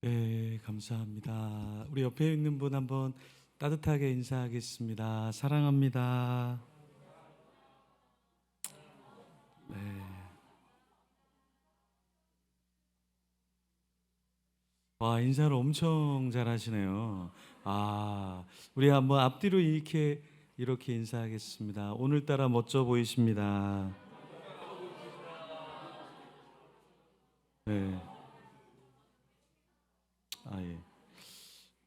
네, 감사합니다. 우리 옆에 있는 분 한번 따뜻하게 인사하겠습니다. 사랑합니다. 네. 와, 인사를 엄청 잘하시네요. 우리 한번 앞뒤로 이렇게 인사하겠습니다. 오늘따라 멋져 보이십니다. 네. 예.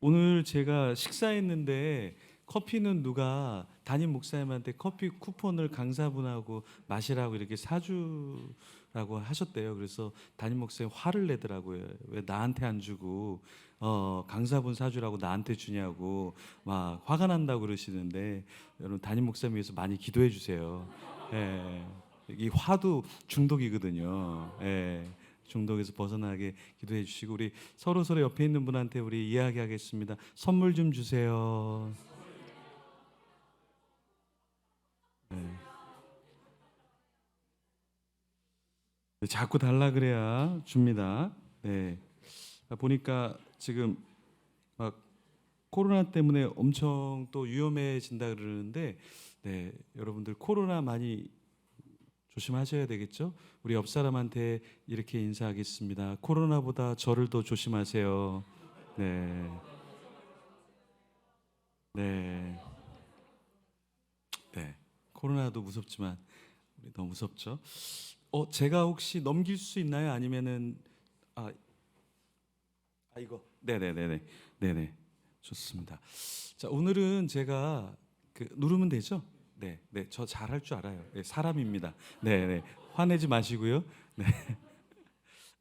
오늘 제가 식사했는데 커피는 누가 담임 목사님한테 커피 쿠폰을 강사분하고 마시라고 이렇게 사주라고 하셨대요. 그래서 담임 목사님 화를 내더라고요. 왜 나한테 안 주고 강사분 사주라고 나한테 주냐고 막 화가 난다고 그러시는데, 여러분 담임 목사님 위해서 많이 기도해 주세요. 예. 이 화도 중독이거든요. 예. 중독에서 벗어나게 기도해 주시고, 우리 서로 옆에 있는 분한테 우리 이야기하겠습니다. 선물 좀 주세요. 네. 자꾸 달라 그래야 줍니다. 네. 보니까 지금 막 코로나 때문에 엄청 또 위험해진다 그러는데, 네, 여러분들 코로나 많이 조심하셔야 되겠죠? 우리 옆 사람한테 이렇게 인사하겠습니다. 코로나보다 저를 더 조심하세요. 네. 네. 네. 코로나도 무섭지만 우리 너무 무섭죠? 제가 혹시 넘길 수 있나요? 아니면은 아, 이거. 네네네네. 네네. 좋습니다. 자, 오늘은 제가 누르면 되죠? 네, 네, 저 잘할 줄 알아요. 네, 사람입니다. 네, 네, 화내지 마시고요. 네.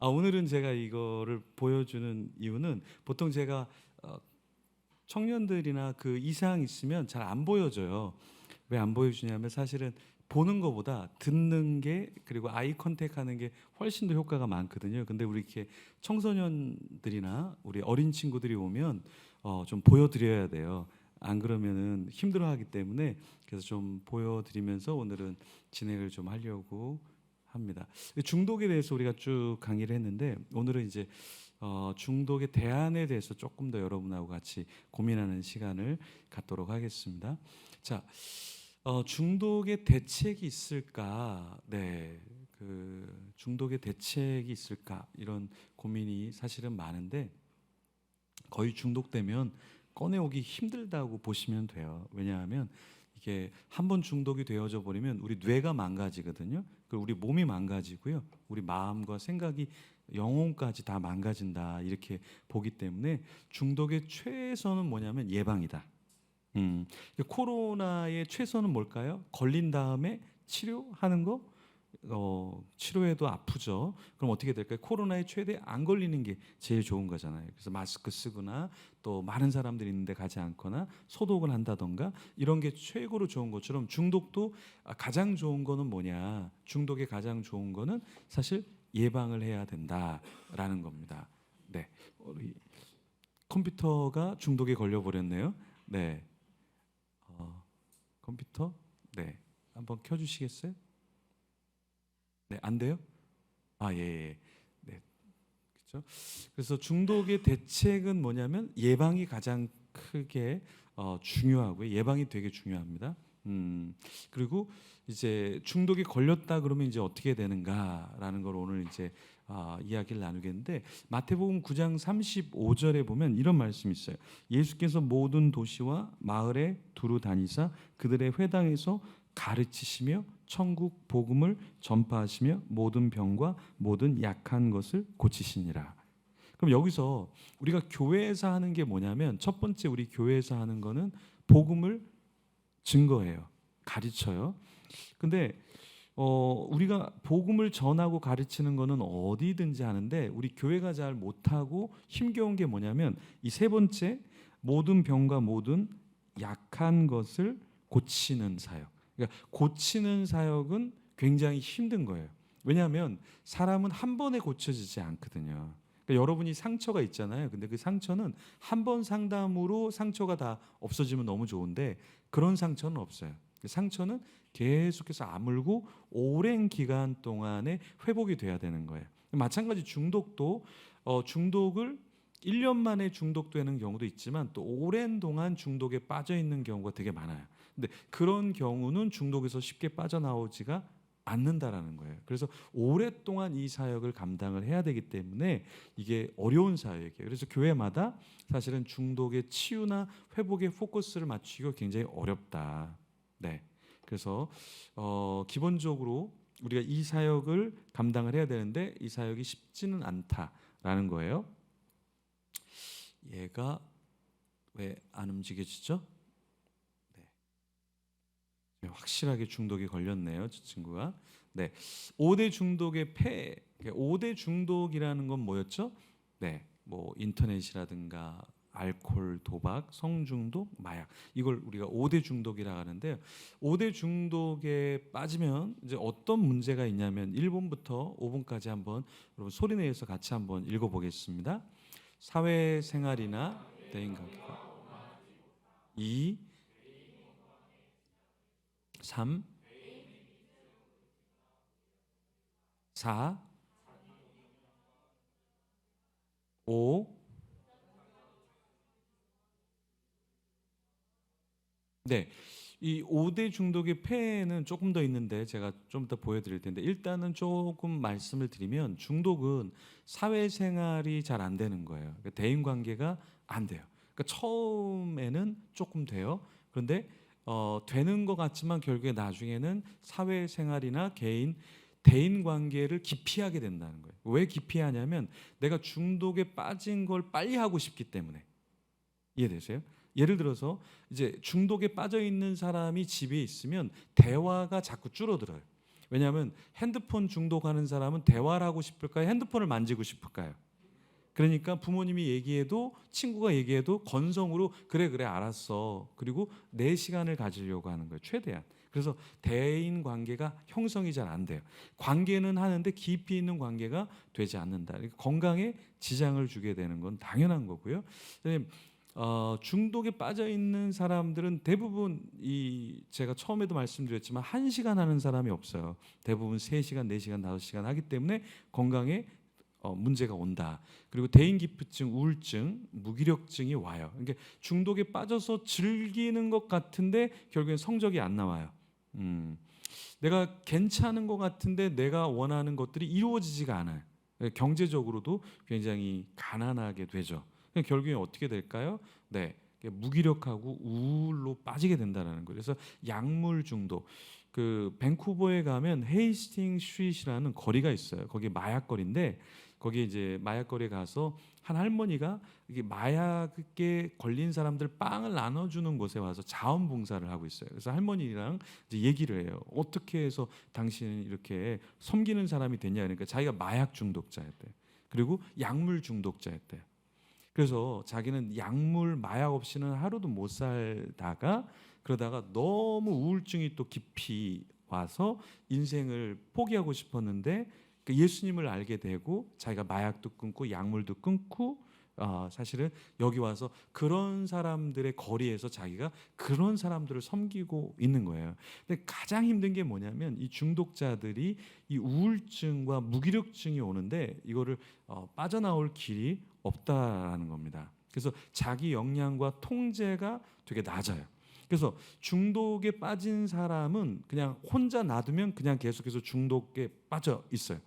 오늘은 제가 이거를 보여주는 이유는, 보통 제가 어, 청년들이나 그 이상 있으면 잘 안 보여줘요. 왜 안 보여주냐면, 사실은 보는 것보다 듣는 게, 그리고 아이 컨택하는 게 훨씬 더 효과가 많거든요. 근데 우리 이렇게 청소년들이나 우리 어린 친구들이 오면 좀 보여드려야 돼요. 안 그러면은 힘들어하기 때문에, 그래서 좀 보여드리면서 오늘은 진행을 좀 하려고 합니다. 중독에 대해서 우리가 쭉 강의를 했는데, 오늘은 이제 중독의 대안에 대해서 조금 더 여러분하고 같이 고민하는 시간을 갖도록 하겠습니다. 자, 중독의 대책이 있을까? 네, 중독의 대책이 있을까? 이런 고민이 사실은 많은데, 거의 중독되면 꺼내오기 힘들다고 보시면 돼요. 왜냐하면 이게 한번 중독이 되어져 버리면 우리 뇌가 망가지거든요. 그리고 우리 몸이 망가지고요. 우리 마음과 생각이, 영혼까지 다 망가진다, 이렇게 보기 때문에 중독의 최선은 뭐냐면 예방이다. 음, 코로나의 최선은 뭘까요? 걸린 다음에 치료하는 거. 치료해도 아프죠. 그럼 어떻게 될까요? 코로나에 최대 안 걸리는 게 제일 좋은 거잖아요. 그래서 마스크 쓰거나, 또 많은 사람들이 있는데 가지 않거나, 소독을 한다던가, 이런 게 최고로 좋은 것처럼, 중독도 가장 좋은 거는 뭐냐? 중독의 가장 좋은 거는 사실 예방을 해야 된다라는 겁니다. 네, 우리 컴퓨터가 중독에 걸려 버렸네요. 네, 컴퓨터, 네, 한번 켜주시겠어요? 네, 안 돼요? 예, 예. 네, 그렇죠. 그래서 중독의 대책은 뭐냐면 예방이 가장 크게 중요하고요. 예방이 되게 중요합니다. 그리고 이제 중독이 걸렸다 그러면 이제 어떻게 되는가라는 걸 오늘 이제 이야기를 나누겠는데, 마태복음 9장 35절에 보면 이런 말씀이 있어요. 예수께서 모든 도시와 마을에 두루 다니사 그들의 회당에서 가르치시며 천국 복음을 전파하시며 모든 병과 모든 약한 것을 고치시니라. 그럼 여기서 우리가 교회에서 하는 게 뭐냐면, 첫 번째 우리 교회에서 하는 거는 복음을 증거해요. 가르쳐요. 근데 우리가 복음을 전하고 가르치는 거는 어디든지 하는데, 우리 교회가 잘 못하고 힘겨운 게 뭐냐면, 이 세 번째, 모든 병과 모든 약한 것을 고치는 사역. 그러니까 고치는 사역은 굉장히 힘든 거예요. 왜냐하면 사람은 한 번에 고쳐지지 않거든요. 그러니까 여러분이 상처가 있잖아요. 근데 그 상처는 한 번 상담으로 상처가 다 없어지면 너무 좋은데, 그런 상처는 없어요. 그 상처는 계속해서 아물고 오랜 기간 동안에 회복이 돼야 되는 거예요. 마찬가지 중독도 중독을 1년 만에 중독되는 경우도 있지만 또 오랜 동안 중독에 빠져 있는 경우가 되게 많아요. 근데 그런 경우는 중독에서 쉽게 빠져나오지가 않는다라는 거예요. 그래서 오랫동안 이 사역을 감당을 해야 되기 때문에 이게 어려운 사역이에요. 그래서 교회마다 사실은 중독의 치유나 회복에 포커스를 맞추기가 굉장히 어렵다. 네. 그래서 기본적으로 우리가 이 사역을 감당을 해야 되는데 이 사역이 쉽지는 않다라는 거예요. 얘가 왜 안 움직여지죠? 네. 확실하게 중독이 걸렸네요, 저 친구가. 네. 5대 중독의 폐. 5대 중독이라는 건 뭐였죠? 네. 뭐 인터넷이라든가 알코올, 도박, 성중독, 마약. 이걸 우리가 5대 중독이라고 하는데요. 5대 중독에 빠지면 이제 어떤 문제가 있냐면 1번부터 5번까지 한번 여러분 소리 내서 같이 한번 읽어 보겠습니다. 사회생활이나 대인 관계가 2 3 4 5 네. 이 5대 중독의 폐해는 조금 더 있는데 제가 좀 더 보여드릴 텐데 일단은 조금 말씀을 드리면 중독은 사회생활이 잘 안 되는 거예요. 그러니까 대인관계가 안 돼요. 그러니까 처음에는 조금 돼요. 그런데 되는 것 같지만 결국에 나중에는 사회생활이나 대인관계를 기피하게 된다는 거예요. 왜 기피하냐면 내가 중독에 빠진 걸 빨리 하고 싶기 때문에. 이해되세요? 예를 들어서 이제 중독에 빠져 있는 사람이 집에 있으면 대화가 자꾸 줄어들어요. 왜냐하면 핸드폰 중독하는 사람은 대화를 하고 싶을까요? 핸드폰을 만지고 싶을까요? 그러니까 부모님이 얘기해도 친구가 얘기해도 건성으로 그래 그래 알았어. 그리고 내 시간을 가지려고 하는 거예요. 최대한. 그래서 대인 관계가 형성이 잘 안 돼요. 관계는 하는데 깊이 있는 관계가 되지 않는다. 그러니까 건강에 지장을 주게 되는 건 당연한 거고요. 중독에 빠져 있는 사람들은 대부분 제가 처음에도 말씀드렸지만 1시간 하는 사람이 없어요. 대부분 3시간, 4시간, 5시간 하기 때문에 건강에 문제가 온다. 그리고 대인기피증, 우울증, 무기력증이 와요. 그러니까 중독에 빠져서 즐기는 것 같은데 결국엔 성적이 안 나와요. 내가 괜찮은 것 같은데 내가 원하는 것들이 이루어지지가 않아요. 경제적으로도 굉장히 가난하게 되죠. 결국에 어떻게 될까요? 네, 무기력하고 우울로 빠지게 된다는 거예요. 그래서 약물 중독. 그 밴쿠버에 가면 헤이스팅 스트리트라는 거리가 있어요. 거기 마약거리인데 거기 이제 마약거리에 가서 한 할머니가 이게 마약에 걸린 사람들 빵을 나눠주는 곳에 와서 자원봉사를 하고 있어요. 그래서 할머니랑 이제 얘기를 해요. 어떻게 해서 당신은 이렇게 섬기는 사람이 됐냐 그러니까 자기가 마약 중독자였대요. 그리고 약물 중독자였대요. 그래서 자기는 약물 마약 없이는 하루도 못 살다가 그러다가 너무 우울증이 또 깊이 와서 인생을 포기하고 싶었는데 예수님을 알게 되고 자기가 마약도 끊고 약물도 끊고 사실은 여기 와서 그런 사람들의 거리에서 자기가 그런 사람들을 섬기고 있는 거예요. 근데 가장 힘든 게 뭐냐면 이 중독자들이 이 우울증과 무기력증이 오는데 이거를 빠져나올 길이 없다라는 겁니다. 그래서 자기 역량과 통제가 되게 낮아요. 그래서 중독에 빠진 사람은 그냥 혼자 놔두면 그냥 계속해서 중독에 빠져 있어요.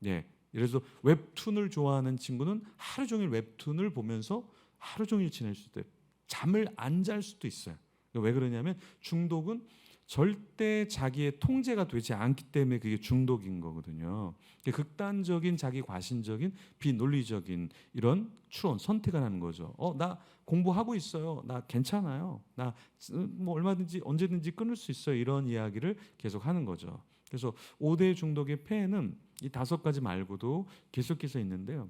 예. 그래서 웹툰을 좋아하는 친구는 하루 종일 웹툰을 보면서 하루 종일 지낼 수도 있어요. 잠을 안 잘 수도 있어요. 왜 그러냐면 중독은 절대 자기의 통제가 되지 않기 때문에 그게 중독인 거거든요. 극단적인 자기 과신적인 비논리적인 이런 추론 선택을 하는 거죠. 나 공부하고 있어요. 나 괜찮아요. 나 뭐 얼마든지 언제든지 끊을 수 있어요. 이런 이야기를 계속 하는 거죠. 그래서 5대 중독의 폐해는 이 5가지 말고도 계속해서 있는데요.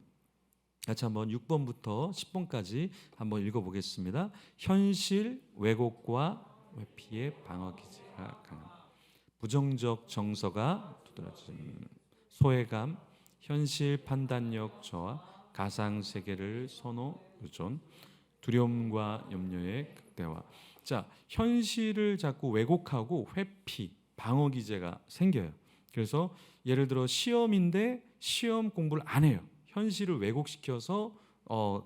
같이 한번 6번부터 10번까지 한번 읽어보겠습니다. 현실, 왜곡과 회피의 방어 기제가 강한 부정적 정서가 두드러지는 소외감, 현실 판단력 저하, 가상 세계를 선호, 의존, 두려움과 염려의 극대화. 자, 현실을 자꾸 왜곡하고 회피, 방어 기제가 생겨요. 그래서 예를 들어 시험인데 시험 공부를 안 해요. 현실을 왜곡시켜서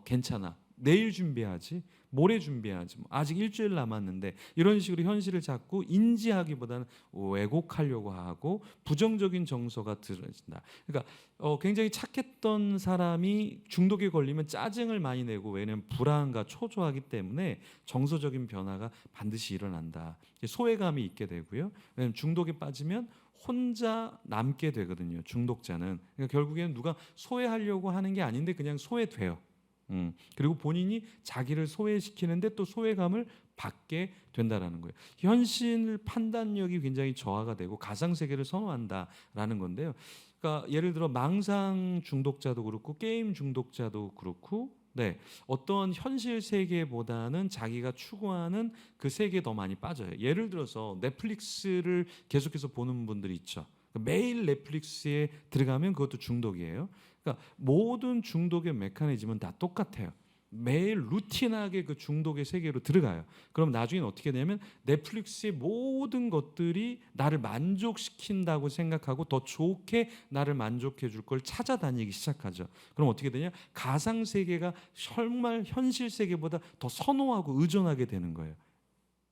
괜찮아. 내일 준비하지. 모레 준비하지. 뭐 아직 일주일 남았는데 이런 식으로 현실을 자꾸 인지하기보다는 왜곡하려고 하고 부정적인 정서가 들어진다. 그러니까 굉장히 착했던 사람이 중독에 걸리면 짜증을 많이 내고 왜냐하면 불안과 초조하기 때문에 정서적인 변화가 반드시 일어난다. 소외감이 있게 되고요. 왜냐하면 중독에 빠지면 혼자 남게 되거든요. 중독자는. 그러니까 결국에는 누가 소외하려고 하는 게 아닌데 그냥 소외돼요. 그리고 본인이 자기를 소외시키는데 또 소외감을 받게 된다라는 거예요. 현실 판단력이 굉장히 저하가 되고 가상 세계를 선호한다라는 건데요. 그러니까 예를 들어 망상 중독자도 그렇고 게임 중독자도 그렇고, 네, 어떤 현실 세계보다는 자기가 추구하는 그 세계에 더 많이 빠져요. 예를 들어서 넷플릭스를 계속해서 보는 분들이 있죠. 매일 넷플릭스에 들어가면 그것도 중독이에요. 그러니까 모든 중독의 메커니즘은 다 똑같아요. 매일 루틴하게 그 중독의 세계로 들어가요. 그럼 나중에는 어떻게 되냐면 넷플릭스의 모든 것들이 나를 만족시킨다고 생각하고 더 좋게 나를 만족해 줄 걸 찾아다니기 시작하죠. 그럼 어떻게 되냐? 가상 세계가 정말 현실 세계보다 더 선호하고 의존하게 되는 거예요.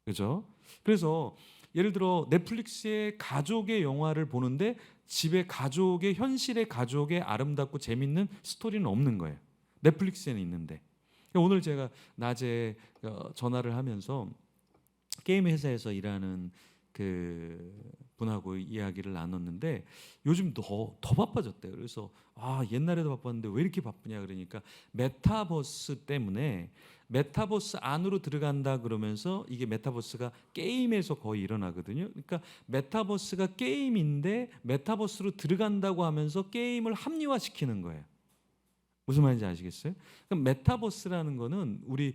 그죠? 그래서 예를 들어 넷플릭스의 가족의 영화를 보는데 집에 가족의 현실의 가족의 아름답고 재밌는 스토리는 없는 거예요. 넷플릭스에는 있는데. 오늘 제가 낮에 전화를 하면서 게임 회사에서 일하는 그 분하고 이야기를 나눴는데 요즘 더 바빠졌대요. 그래서 옛날에도 바빴는데 왜 이렇게 바쁘냐 그러니까 메타버스 때문에 메타버스 안으로 들어간다 그러면서 이게 메타버스가 게임에서 거의 일어나거든요. 그러니까 메타버스가 게임인데 메타버스로 들어간다고 하면서 게임을 합리화시키는 거예요. 무슨 말인지 아시겠어요? 그럼 메타버스라는 거는 우리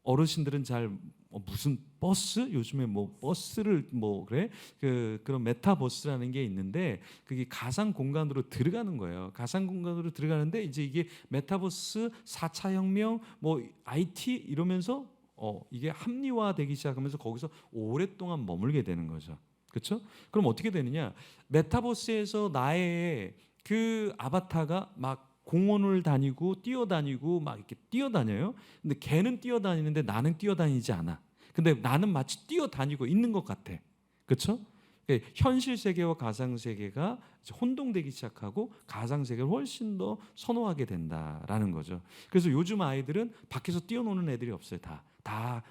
어르신들은 잘 무슨 버스? 요즘에 뭐 버스를 뭐 그래? 그런 메타버스라는 게 있는데 그게 가상 공간으로 들어가는 거예요. 가상 공간으로 들어가는데 이제 이게 메타버스 4차 혁명 뭐 IT 이러면서 이게 합리화되기 시작하면서 거기서 오랫동안 머물게 되는 거죠. 그렇죠? 그럼 어떻게 되느냐? 메타버스에서 나의 그 아바타가 막 공원을 다니고 뛰어다니고 막 이렇게 뛰어다녀요. 근데 걔는 뛰어다니는데 나는 뛰어다니지 않아. 근데 나는 마치 뛰어다니고 있는 것 같아. 그렇죠? 현실 세계와 가상 세계가 혼동되기 시작하고 가상 세계를 훨씬 더 선호하게 된다라는 거죠. 그래서 요즘 아이들은 밖에서 뛰어노는 애들이 없어요. 다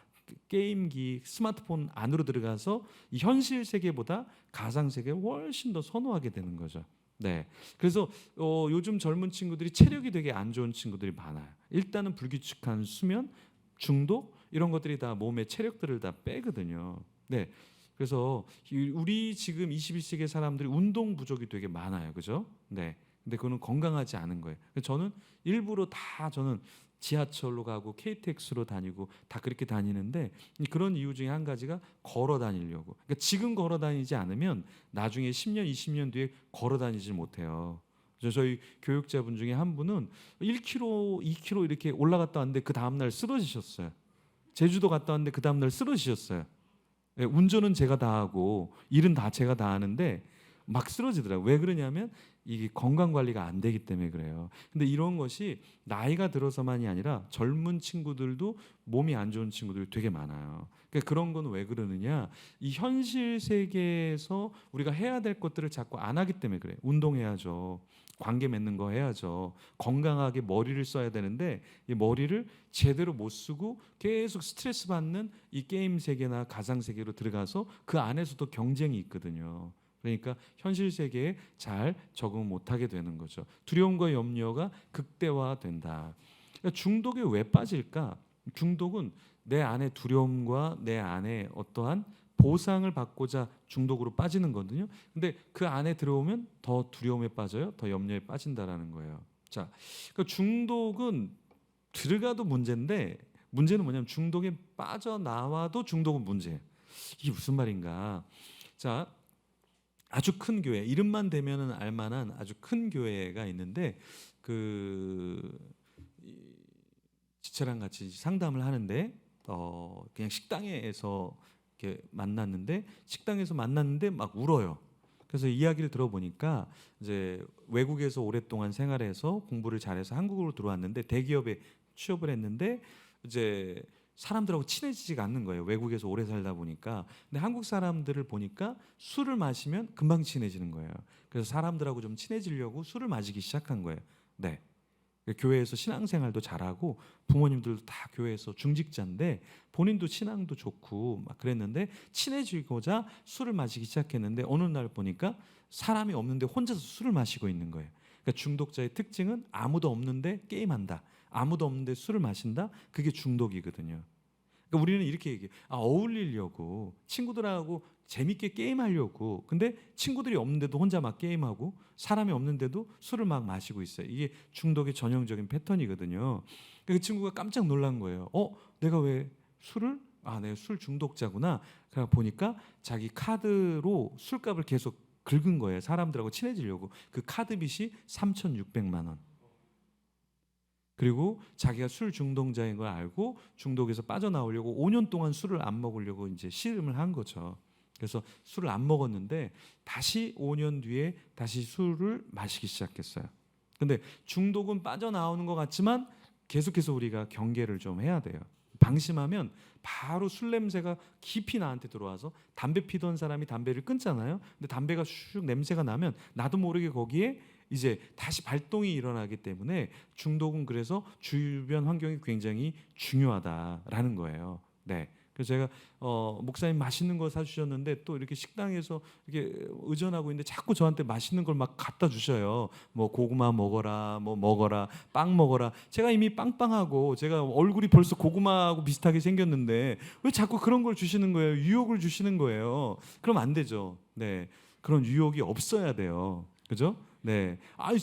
게임기, 스마트폰 안으로 들어가서 이 현실 세계보다 가상 세계를 훨씬 더 선호하게 되는 거죠. 네, 그래서 요즘 젊은 친구들이 체력이 되게 안 좋은 친구들이 많아요. 일단은 불규칙한 수면, 중독 이런 것들이 다 몸의 체력들을 다 빼거든요. 네, 그래서 우리 지금 21세기 사람들이 운동 부족이 되게 많아요, 그죠? 네, 근데 그거는 건강하지 않은 거예요. 저는 일부러 저는 지하철로 가고 KTX로 다니고 다 그렇게 다니는데 그런 이유 중에 한 가지가 걸어 다니려고. 그러니까 지금 걸어 다니지 않으면 나중에 10년, 20년 뒤에 걸어 다니지 못해요. 저희 교육자분 중에 한 분은 1km, 2km 이렇게 올라갔다 왔는데 그 다음 날 쓰러지셨어요. 제주도 갔다 왔는데 그 다음 날 쓰러지셨어요. 예, 운전은 제가 다 하고 일은 다 제가 다 하는데 막 쓰러지더라고요. 왜 그러냐면 이게 건강 관리가 안 되기 때문에 그래요. 근데 이런 것이 나이가 들어서만이 아니라 젊은 친구들도 몸이 안 좋은 친구들이 되게 많아요. 그러니까 그런 건 왜 그러느냐? 이 현실 세계에서 우리가 해야 될 것들을 자꾸 안 하기 때문에 그래요. 운동해야죠. 관계 맺는 거 해야죠. 건강하게 머리를 써야 되는데 이 머리를 제대로 못 쓰고 계속 스트레스 받는 이 게임 세계나 가상 세계로 들어가서 그 안에서도 경쟁이 있거든요. 그러니까 현실 세계에 잘 적응 못하게 되는 거죠. 두려움과 염려가 극대화된다. 그러니까 중독에 왜 빠질까? 중독은 내 안에 두려움과 내 안에 어떠한 보상을 받고자 중독으로 빠지는 거거든요. 근데 그 안에 들어오면 더 두려움에 빠져요. 더 염려에 빠진다라는 거예요. 자, 그러니까 중독은 들어가도 문제인데 문제는 뭐냐면 중독에 빠져나와도 중독은 문제예요. 이게 무슨 말인가? 자, 아주 큰 교회 이름만 대면은 알만한 아주 큰 교회가 있는데 그 지체랑 같이 상담을 하는데 그냥 식당에서 이렇게 만났는데 식당에서 만났는데 막 울어요. 그래서 이야기를 들어보니까 이제 외국에서 오랫동안 생활해서 공부를 잘해서 한국으로 들어왔는데 대기업에 취업을 했는데 이제 사람들하고 친해지지가 않는 거예요. 외국에서 오래 살다 보니까. 근데 한국 사람들을 보니까 술을 마시면 금방 친해지는 거예요. 그래서 사람들하고 좀 친해지려고 술을 마시기 시작한 거예요. 네. 교회에서 신앙생활도 잘하고 부모님들도 다 교회에서 중직자인데 본인도 신앙도 좋고 막 그랬는데 친해지고자 술을 마시기 시작했는데 어느 날 보니까 사람이 없는데 혼자서 술을 마시고 있는 거예요. 그러니까 중독자의 특징은 아무도 없는데 게임한다. 아무도 없는데 술을 마신다. 그게 중독이거든요. 그러니까 우리는 이렇게 얘기해요. 어울리려고 친구들하고 재밌게 게임하려고. 근데 친구들이 없는데도 혼자 막 게임하고 사람이 없는데도 술을 막 마시고 있어요. 이게 중독의 전형적인 패턴이거든요. 그 친구가 깜짝 놀란 거예요. 내가 왜 술을? 내가 술 중독자구나. 그러니까 보니까 자기 카드로 술값을 계속 긁은 거예요. 사람들하고 친해지려고. 그 카드 빚이 3,600만 원. 그리고 자기가 술 중독자인 걸 알고 중독에서 빠져나오려고 5년 동안 술을 안 먹으려고 이제 씨름을 한 거죠. 그래서 술을 안 먹었는데 다시 5년 뒤에 다시 술을 마시기 시작했어요. 근데 중독은 빠져나오는 것 같지만 계속해서 우리가 경계를 좀 해야 돼요. 방심하면 바로 술 냄새가 깊이 나한테 들어와서 담배 피던 사람이 담배를 끊잖아요. 근데 담배가 슉 냄새가 나면 나도 모르게 거기에 이제 다시 발동이 일어나기 때문에 중독은 그래서 주변 환경이 굉장히 중요하다라는 거예요. 네. 그래서 제가 목사님 맛있는 거 사주셨는데 또 이렇게 식당에서 이렇게 의존하고 있는데 자꾸 저한테 맛있는 걸 막 갖다 주셔요. 뭐 고구마 먹어라, 뭐 먹어라, 빵 먹어라. 제가 이미 빵빵하고 제가 얼굴이 벌써 고구마하고 비슷하게 생겼는데 왜 자꾸 그런 걸 주시는 거예요? 유혹을 주시는 거예요. 그럼 안 되죠. 네, 그런 유혹이 없어야 돼요. 그죠? 네.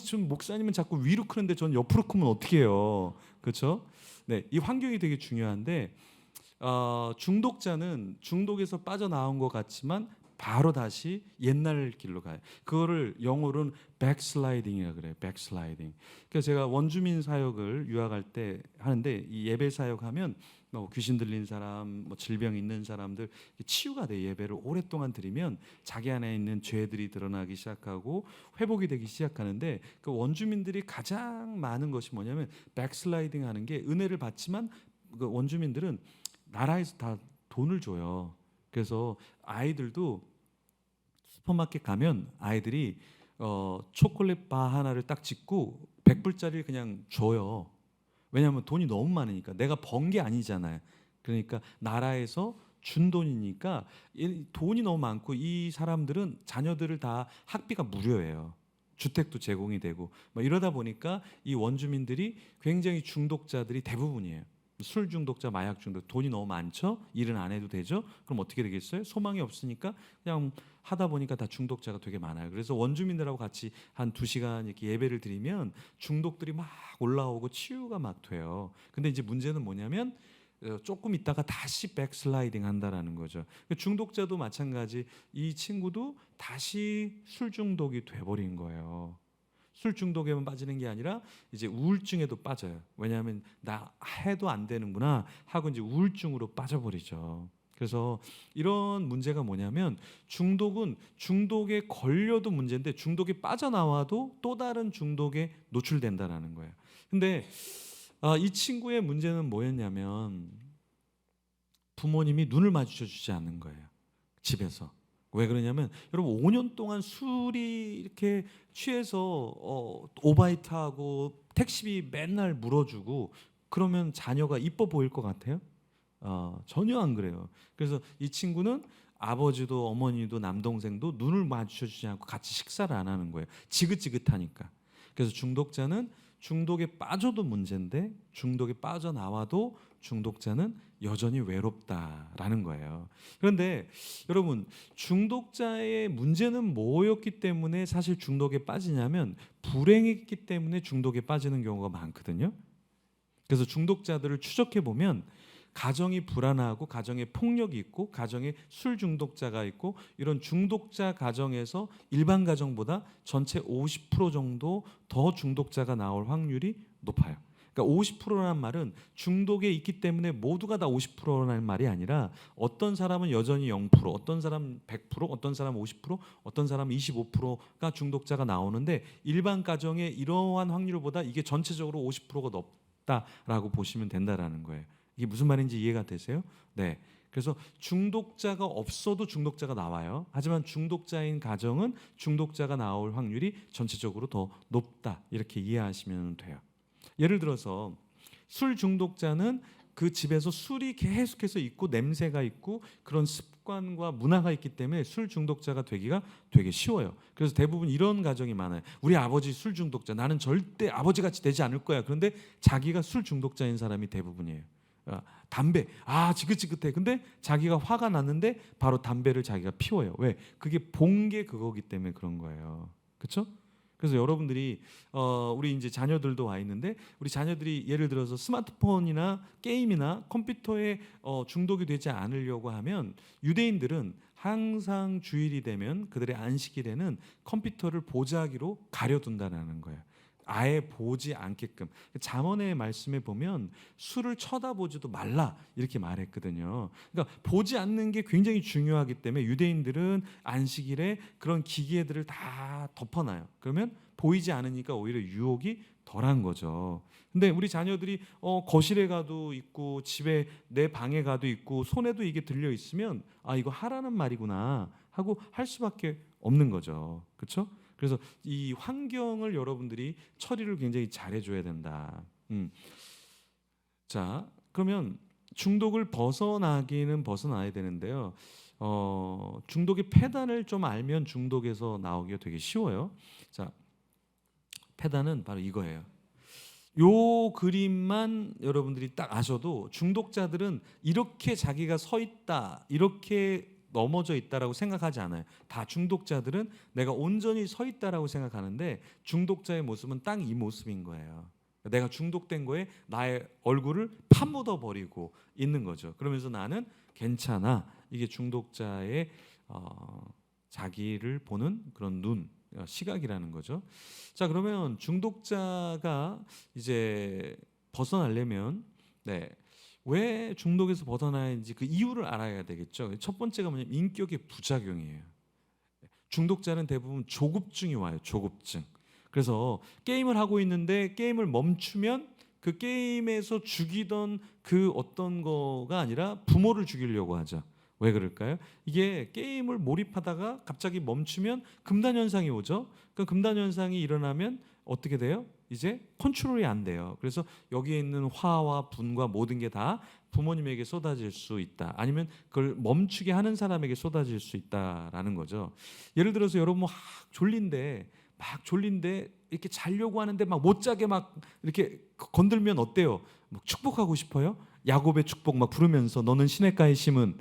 좀 목사님은 자꾸 위로 크는데 전 옆으로 크면 어떻게 해요? 그렇죠? 네, 이 환경이 되게 중요한데 중독자는 중독에서 빠져나온 것 같지만 바로 다시 옛날 길로 가요. 그거를 영어로는 백슬라이딩이라고 그래요. 백슬라이딩. 그래서 제가 원주민 사역을 유학할 때 하는데 이 예배 사역하면 뭐 귀신 들린 사람, 뭐 질병 있는 사람들 치유가 돼. 예배를 오랫동안 드리면 자기 안에 있는 죄들이 드러나기 시작하고 회복이 되기 시작하는데 그 원주민들이 가장 많은 것이 뭐냐면 백슬라이딩 하는 게 은혜를 받지만 그 원주민들은 나라에서 다 돈을 줘요. 그래서 아이들도 슈퍼마켓 가면 아이들이 초콜릿 바 하나를 딱 찍고 100불짜리를 그냥 줘요. 왜냐하면 돈이 너무 많으니까. 내가 번 게 아니잖아요. 그러니까 나라에서 준 돈이니까 돈이 너무 많고 이 사람들은 자녀들을 다 학비가 무료예요. 주택도 제공이 되고 이러다 보니까 이 원주민들이 굉장히 중독자들이 대부분이에요. 술 중독자, 마약 중독, 돈이 너무 많죠? 일은 안 해도 되죠? 그럼 어떻게 되겠어요? 소망이 없으니까 그냥 하다 보니까 다 중독자가 되게 많아요. 그래서 원주민들하고 같이 한 2시간 이렇게 예배를 드리면 중독들이 막 올라오고 치유가 막 돼요. 근데 이제 문제는 뭐냐면 조금 있다가 다시 백슬라이딩 한다라는 거죠. 중독자도 마찬가지. 이 친구도 다시 술 중독이 돼버린 거예요. 술 중독에만 빠지는 게 아니라 이제 우울증에도 빠져요. 왜냐하면 나 해도 안 되는구나 하고 이제 우울증으로 빠져버리죠. 그래서 이런 문제가 뭐냐면 중독은 중독에 걸려도 문제인데 중독에 빠져나와도 또 다른 중독에 노출된다라는 거예요. 근데 이 친구의 문제는 뭐였냐면 부모님이 눈을 마주쳐 주지 않는 거예요. 집에서. 왜 그러냐면 여러분 5년 동안 술이 이렇게 취해서 오바이트하고 택시비 맨날 물어주고 그러면 자녀가 이뻐 보일 것 같아요? 전혀 안 그래요. 그래서 이 친구는 아버지도 어머니도 남동생도 눈을 마주쳐 주지 않고 같이 식사를 안 하는 거예요. 지긋지긋하니까. 그래서 중독자는 중독에 빠져도 문제인데 중독에 빠져나와도 중독자는 여전히 외롭다라는 거예요. 그런데 여러분 중독자의 문제는 뭐였기 때문에 사실 중독에 빠지냐면 불행했기 때문에 중독에 빠지는 경우가 많거든요. 그래서 중독자들을 추적해 보면 가정이 불안하고 가정에 폭력이 있고 가정에 술 중독자가 있고 이런 중독자 가정에서 일반 가정보다 전체 50% 정도 더 중독자가 나올 확률이 높아요. 그러니까 50%라는 말은 중독에 있기 때문에 모두가 다 50%라는 말이 아니라 어떤 사람은 여전히 0%, 어떤 사람은 100%, 어떤 사람은 50%, 어떤 사람은 25%가 중독자가 나오는데 일반 가정에 이러한 확률보다 이게 전체적으로 50%가 높다라고 보시면 된다라는 거예요. 이게 무슨 말인지 이해가 되세요? 네. 그래서 중독자가 없어도 중독자가 나와요. 하지만 중독자인 가정은 중독자가 나올 확률이 전체적으로 더 높다. 이렇게 이해하시면 돼요. 예를 들어서 술 중독자는 그 집에서 술이 계속해서 있고 냄새가 있고 그런 습관과 문화가 있기 때문에 술 중독자가 되기가 되게 쉬워요. 그래서 대부분 이런 가정이 많아요. 우리 아버지 술 중독자, 나는 절대 아버지같이 되지 않을 거야. 그런데 자기가 술 중독자인 사람이 대부분이에요. 담배, 지긋지긋해. 근데 자기가 화가 났는데 바로 담배를 자기가 피워요. 왜? 그게 본 게 그거기 때문에 그런 거예요. 그렇죠? 그래서 여러분들이 우리 이제 자녀들도 와 있는데 우리 자녀들이 예를 들어서 스마트폰이나 게임이나 컴퓨터에 중독이 되지 않으려고 하면 유대인들은 항상 주일이 되면 그들의 안식일에는 컴퓨터를 보자기로 가려둔다는 거예요. 아예 보지 않게끔. 잠언의 말씀에 보면 술을 쳐다보지도 말라 이렇게 말했거든요. 그러니까 보지 않는 게 굉장히 중요하기 때문에 유대인들은 안식일에 그런 기계들을 다 덮어놔요. 그러면 보이지 않으니까 오히려 유혹이 덜한 거죠. 근데 우리 자녀들이 거실에 가도 있고 집에 내 방에 가도 있고 손에도 이게 들려 있으면 이거 하라는 말이구나 하고 할 수밖에 없는 거죠. 그렇죠? 그래서 이 환경을 여러분들이 처리를 굉장히 잘해줘야 된다. 자, 그러면 중독을 벗어나기는 벗어나야 되는데요. 중독의 패단을 좀 알면 중독에서 나오기가 되게 쉬워요. 자, 패단은 바로 이거예요. 요 그림만 여러분들이 딱 아셔도 중독자들은 이렇게 자기가 서 있다, 이렇게 넘어져 있다라고 생각하지 않아요. 다 중독자들은 내가 온전히 서 있다라고 생각하는데 중독자의 모습은 딱 이 모습인 거예요. 내가 중독된 거에 나의 얼굴을 파묻어 버리고 있는 거죠. 그러면서 나는 괜찮아. 이게 중독자의 자기를 보는 그런 눈, 시각이라는 거죠. 자, 그러면 중독자가 이제 벗어나려면 왜 중독에서 벗어나야 하는지 그 이유를 알아야 되겠죠. 첫 번째가 뭐냐면 인격의 부작용이에요. 중독자는 대부분 조급증이 와요. 조급증. 그래서 게임을 하고 있는데 게임을 멈추면 그 게임에서 죽이던 그 어떤 거가 아니라 부모를 죽이려고 하죠. 왜 그럴까요? 이게 게임을 몰입하다가 갑자기 멈추면 금단 현상이 오죠. 그 금단 현상이 일어나면 어떻게 돼요? 이제 컨트롤이 안 돼요. 그래서 여기에 있는 화와 분과 모든 게 다 부모님에게 쏟아질 수 있다. 아니면 그걸 멈추게 하는 사람에게 쏟아질 수 있다라는 거죠. 예를 들어서 여러분 막 졸린데 이렇게 자려고 하는데 막 못 자게 막 이렇게 건들면 어때요? 막 축복하고 싶어요? 야곱의 축복 막 부르면서 너는 시냇가에 심은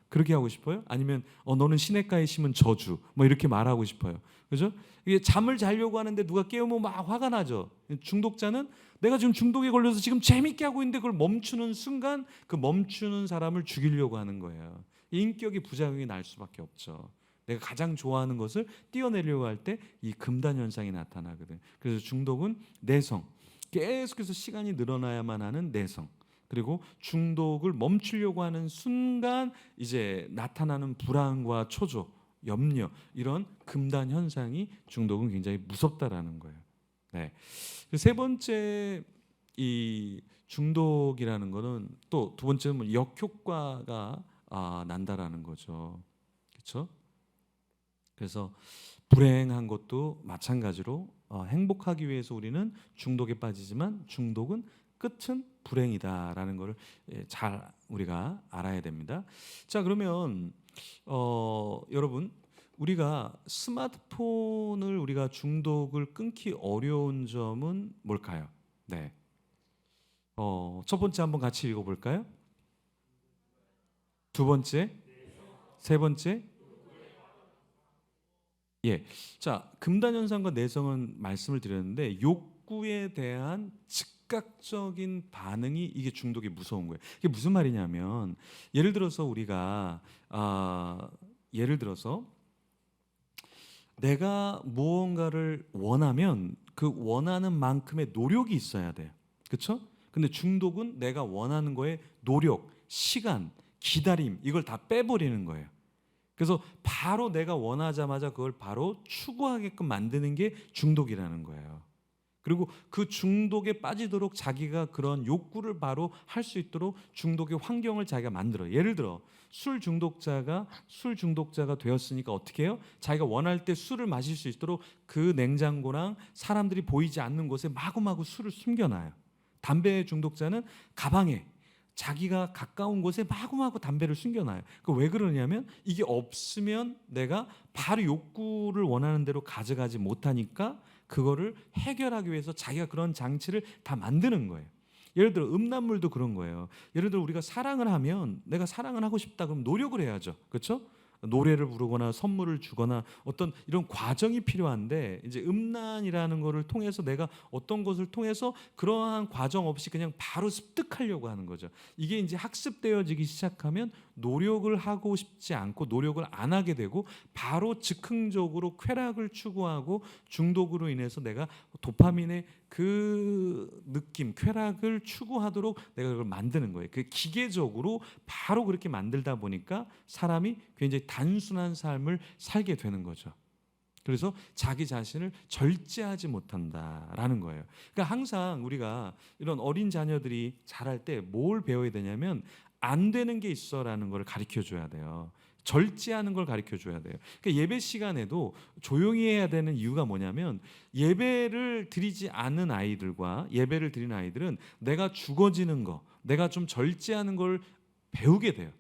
그렇게 하고 싶어요? 아니면 너는 시냇가에 심은 저주 뭐 이렇게 말하고 싶어요. 그죠? 이게 잠을 자려고 하는데 누가 깨우면 막 화가 나죠. 중독자는 내가 지금 중독에 걸려서 지금 재밌게 하고 있는데 그걸 멈추는 순간 그 멈추는 사람을 죽이려고 하는 거예요. 인격의 부작용이 날 수밖에 없죠. 내가 가장 좋아하는 것을 띄어내려고 할 때 이 금단 현상이 나타나거든. 그래서 중독은 내성, 계속해서 시간이 늘어나야만 하는 내성. 그리고 중독을 멈추려고 하는 순간 이제 나타나는 불안과 초조, 염려 이런 금단 현상이 중독은 굉장히 무섭다라는 거예요. 네. 세 번째 이 중독이라는 거는 또 두 번째는 역효과가 난다라는 거죠. 그렇죠? 그래서 불행한 것도 마찬가지로 행복하기 위해서 우리는 중독에 빠지지만 중독은 끝은 불행이다라는 것을 잘 우리가 알아야 됩니다. 자, 그러면 여러분 우리가 스마트폰을 우리가 중독을 끊기 어려운 점은 뭘까요? 네. 첫 번째 한번 같이 읽어볼까요? 두 번째, 세 번째. 예. 자, 금단 현상과 내성은 말씀을 드렸는데 욕구에 대한 즉각적인 반응이 이게 중독이 무서운 거예요. 이게 무슨 말이냐면 예를 들어서 우리가 예를 들어서 내가 무언가를 원하면 그 원하는 만큼의 노력이 있어야 돼요. 그렇죠? 근데 중독은 내가 원하는 거에 노력, 시간, 기다림 이걸 다 빼버리는 거예요. 그래서 바로 내가 원하자마자 그걸 바로 추구하게끔 만드는 게 중독이라는 거예요. 그리고 그 중독에 빠지도록 자기가 그런 욕구를 바로 할 수 있도록 중독의 환경을 자기가 만들어요. 예를 들어 술 중독자가 되었으니까 어떻게 해요? 자기가 원할 때 술을 마실 수 있도록 그 냉장고랑 사람들이 보이지 않는 곳에 마구마구 술을 숨겨놔요. 담배 중독자는 가방에 자기가 가까운 곳에 마구마구 담배를 숨겨놔요. 왜 그러냐면 이게 없으면 내가 바로 욕구를 원하는 대로 가져가지 못하니까 그거를 해결하기 위해서 자기가 그런 장치를 다 만드는 거예요. 예를 들어 음란물도 그런 거예요. 예를 들어 우리가 사랑을 하면 내가 사랑을 하고 싶다 그럼 노력을 해야죠. 그렇죠? 노래를 부르거나 선물을 주거나 어떤 이런 과정이 필요한데 이제 음란이라는 거를 통해서 내가 어떤 것을 통해서 그러한 과정 없이 그냥 바로 습득하려고 하는 거죠. 이게 이제 학습되어지기 시작하면 노력을 하고 싶지 않고 노력을 안 하게 되고 바로 즉흥적으로 쾌락을 추구하고 중독으로 인해서 내가 도파민의 그 느낌, 쾌락을 추구하도록 내가 그걸 만드는 거예요. 그 기계적으로 바로 그렇게 만들다 보니까 사람이 굉장히 단순한 삶을 살게 되는 거죠. 그래서 자기 자신을 절제하지 못한다라는 거예요. 그러니까 항상 우리가 이런 어린 자녀들이 자랄 때 뭘 배워야 되냐면 안 되는 게 있어라는 걸 가르쳐 줘야 돼요. 절제하는 걸 가르쳐 줘야 돼요. 그러니까 예배 시간에도 조용히 해야 되는 이유가 뭐냐면 예배를 드리지 않는 아이들과 예배를 드리는 아이들은 내가 죽어지는 거, 내가 좀 절제하는 걸 배우게 돼요.